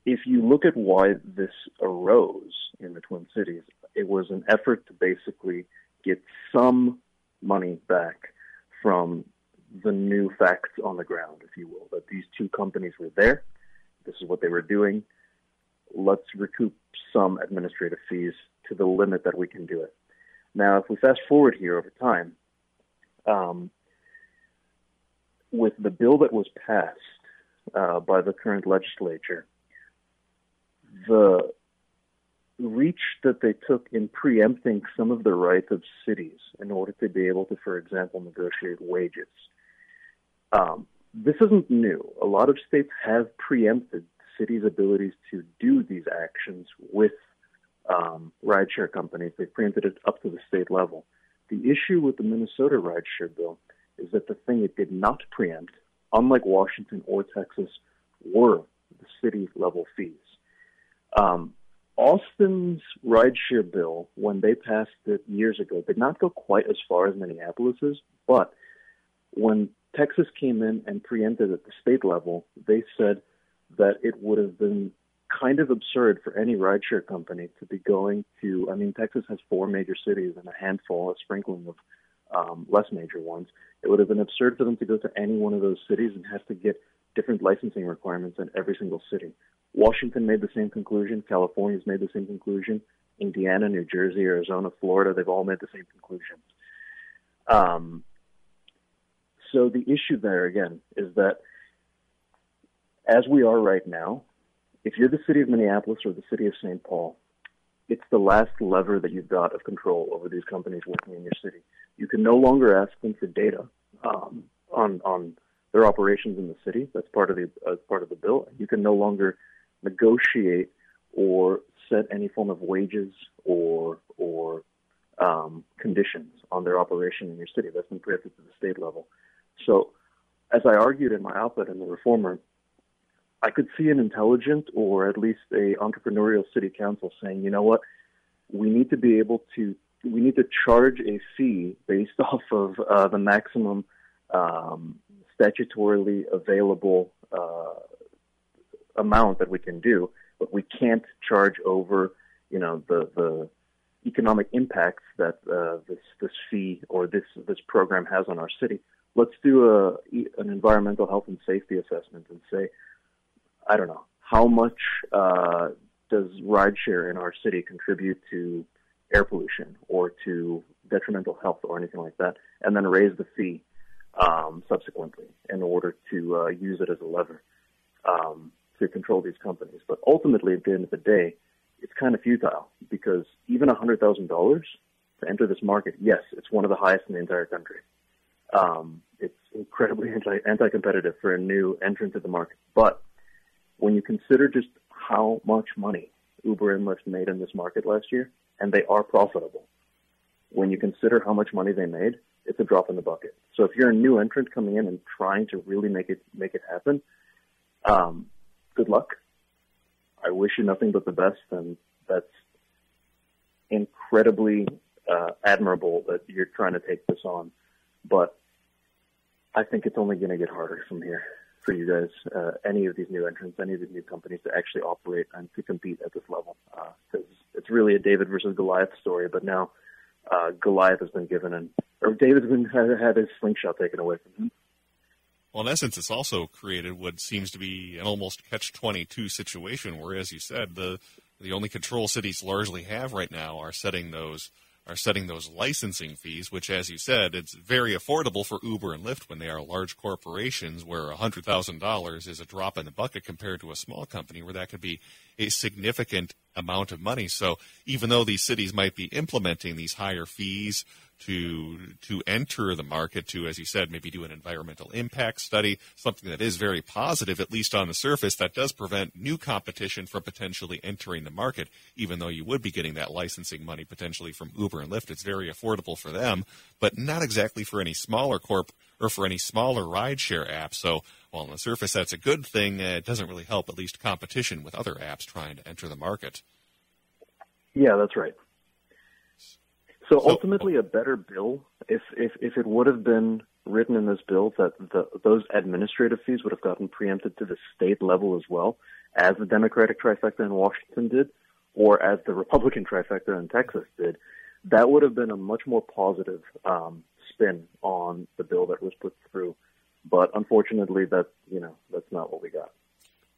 if you look at why this arose in the Twin Cities, it was an effort to basically get some money back from the new facts on the ground, if you will, that these two companies were there. This is what they were doing. Let's recoup some administrative fees to the limit that we can do it. Now, if we fast forward here over time, with the bill that was passed by the current legislature, the reach that they took in preempting some of the rights of cities in order to be able to, for example, negotiate wages. This isn't new. A lot of states have preempted cities' abilities to do these actions with rideshare companies. They preempted it up to the state level. The issue with the Minnesota rideshare bill is that the thing it did not preempt, unlike Washington or Texas, were the city-level fees. Austin's rideshare bill, when they passed it years ago, did not go quite as far as Minneapolis's, but when Texas came in and preempted at the state level, they said that it would have been kind of absurd for any rideshare company to be going to, Texas has 4 major cities and a handful, a sprinkling of less major ones. It would have been absurd for them to go to any one of those cities and have to get different licensing requirements in every single city. Washington made the same conclusion. California's made the same conclusion. Indiana, New Jersey, Arizona, Florida, they've all made the same conclusion. So the issue there, again, is that as we are right now, if you're the city of Minneapolis or the city of St. Paul, it's the last lever that you've got of control over these companies working in your city. You can no longer ask them for data on their operations in the city. That's part of the bill. You can no longer negotiate or set any form of wages or conditions on their operation in your city. That's been preempted to the state level. So, as I argued in my op-ed in the Reformer, I could see an intelligent or at least a entrepreneurial city council saying, you know what, we need to charge a fee based off of the maximum statutorily available amount that we can do, but we can't charge over, the economic impacts that this fee or this program has on our city. Let's do an environmental health and safety assessment and say, I don't know, how much does rideshare in our city contribute to air pollution or to detrimental health or anything like that, and then raise the fee subsequently in order to use it as a lever to control these companies. But ultimately, at the end of the day, it's kind of futile because even $100,000 to enter this market, yes, it's one of the highest in the entire country. It's incredibly anti-competitive for a new entrant to the market. But when you consider just how much money Uber and Lyft made in this market last year, and they are profitable, when you consider how much money they made, it's a drop in the bucket. So if you're a new entrant coming in and trying to really make it happen, good luck. I wish you nothing but the best, and that's incredibly admirable that you're trying to take this on. But I think it's only going to get harder from here for you guys, any of these new entrants, any of these new companies to actually operate and to compete at this level. Because it's really a David versus Goliath story, but now Goliath has been given, or David's had his slingshot taken away from him. Well, in essence, it's also created what seems to be an almost catch-22 situation where, as you said, the only control cities largely have right now are setting those licensing fees, which, as you said, it's very affordable for Uber and Lyft when they are large corporations where $100,000 is a drop in the bucket compared to a small company where that could be a significant amount of money. So even though these cities might be implementing these higher fees to enter the market, to, as you said, maybe do an environmental impact study, something that is very positive, at least on the surface, that does prevent new competition from potentially entering the market, even though you would be getting that licensing money potentially from Uber and Lyft. It's very affordable for them, but not exactly for any smaller corp or for any smaller rideshare apps. So while on the surface that's a good thing, it doesn't really help at least competition with other apps trying to enter the market. Yeah, that's right. So ultimately, a better bill, if it would have been written in this bill that those administrative fees would have gotten preempted to the state level as well, as the Democratic trifecta in Washington did, or as the Republican trifecta in Texas did, that would have been a much more positive spin on the bill that was put through. But unfortunately, that's not what we got.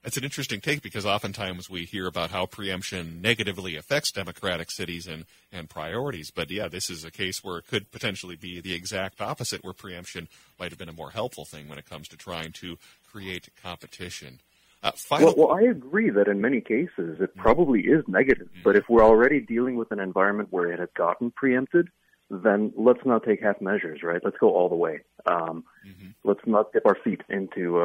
It's an interesting take because oftentimes we hear about how preemption negatively affects democratic cities and priorities. But, yeah, this is a case where it could potentially be the exact opposite, where preemption might have been a more helpful thing when it comes to trying to create competition. Well, I agree that in many cases it probably is negative. But if we're already dealing with an environment where it has gotten preempted, then let's not take half measures, right? Let's go all the way. Let's not dip our feet into,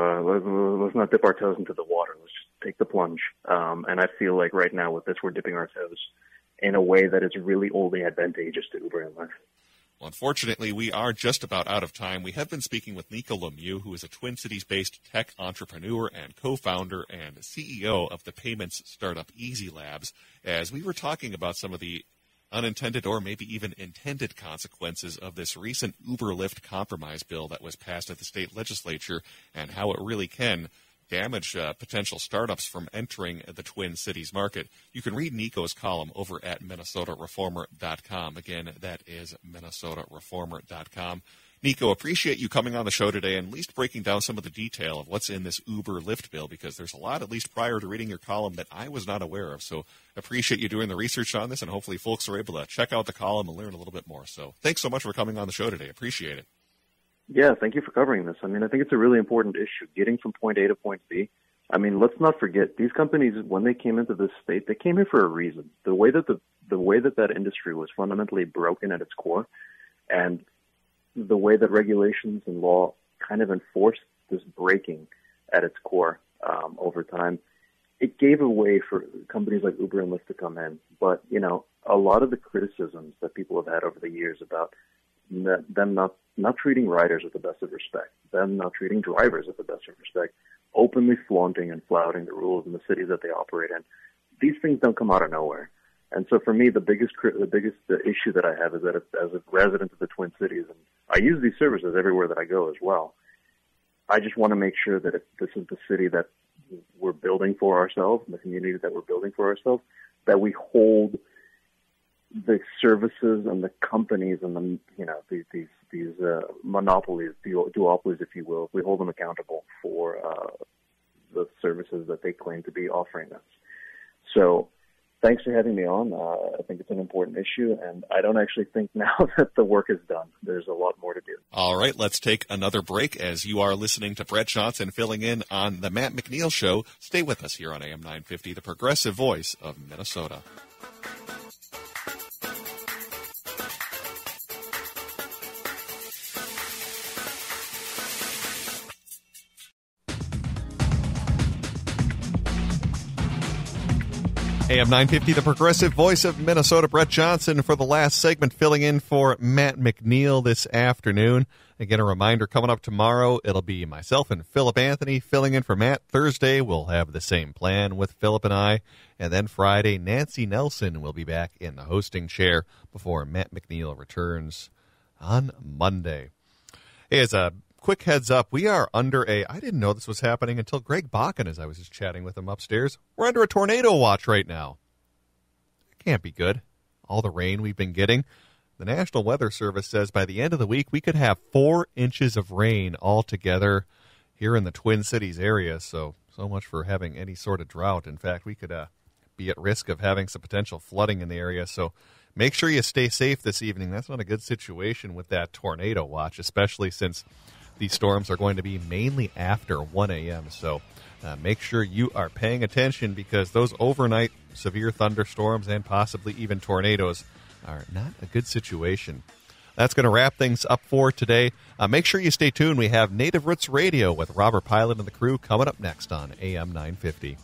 let's not dip our toes into the water. Let's just take the plunge. And I feel like right now with this, we're dipping our toes in a way that is really only advantageous to Uber and Lyft. Well, unfortunately, we are just about out of time. We have been speaking with Niko Lemieux, who is a Twin Cities-based tech entrepreneur and co-founder and CEO of the payments startup Easy Labs, as we were talking about some of the unintended or maybe even intended consequences of this recent Uber-Lyft compromise bill that was passed at the state legislature and how it really can damage potential startups from entering the Twin Cities market. You can read Niko's column over at MinnesotaReformer.com. Again, that is MinnesotaReformer.com. Niko, appreciate you coming on the show today and at least breaking down some of the detail of what's in this Uber-Lyft bill, because there's a lot, at least prior to reading your column, that I was not aware of. So appreciate you doing the research on this, and hopefully folks are able to check out the column and learn a little bit more. So thanks so much for coming on the show today. Appreciate it. Yeah, thank you for covering this. I mean, I think it's a really important issue, getting from point A to point B. I mean, let's not forget, these companies, when they came into this state, they came here for a reason. The way that industry was fundamentally broken at its core, and the way that regulations and law kind of enforced this breaking at its core over time, it gave a way for companies like Uber and Lyft to come in. But, a lot of the criticisms that people have had over the years about them not treating riders with the best of respect, them not treating drivers with the best of respect, openly flaunting and flouting the rules in the cities that they operate in, these things don't come out of nowhere. And so for me, the biggest issue that I have is that as a resident of the Twin Cities, and I use these services everywhere that I go as well, I just want to make sure that if this is the city that we're building for ourselves, and the community that we're building for ourselves, that we hold the services and the companies and these monopolies, duopolies, if you will, we hold them accountable for the services that they claim to be offering us. So thanks for having me on. I think it's an important issue, and I don't actually think now that the work is done. There's a lot more to do. All right, let's take another break as you are listening to Brett Johnson filling in on the Matt McNeil Show. Stay with us here on AM 950, the progressive voice of Minnesota. AM 950, the progressive voice of Minnesota, Brett Johnson for the last segment, filling in for Matt McNeil this afternoon. Again, a reminder, coming up tomorrow, it'll be myself and Philip Anthony filling in for Matt. Thursday, we'll have the same plan with Philip and I. And then Friday, Nancy Nelson will be back in the hosting chair before Matt McNeil returns on Monday. Hey, as a quick heads up, we are under I didn't know this was happening until Greg Bakken, as I was just chatting with him upstairs. We're under a tornado watch right now. It can't be good. All the rain we've been getting. The National Weather Service says by the end of the week, we could have 4 inches of rain altogether here in the Twin Cities area. So much for having any sort of drought. In fact, we could be at risk of having some potential flooding in the area. So make sure you stay safe this evening. That's not a good situation with that tornado watch, especially since these storms are going to be mainly after 1 a.m., so make sure you are paying attention because those overnight severe thunderstorms and possibly even tornadoes are not a good situation. That's going to wrap things up for today. Make sure you stay tuned. We have Native Roots Radio with Robert Pilot and the crew coming up next on AM 950.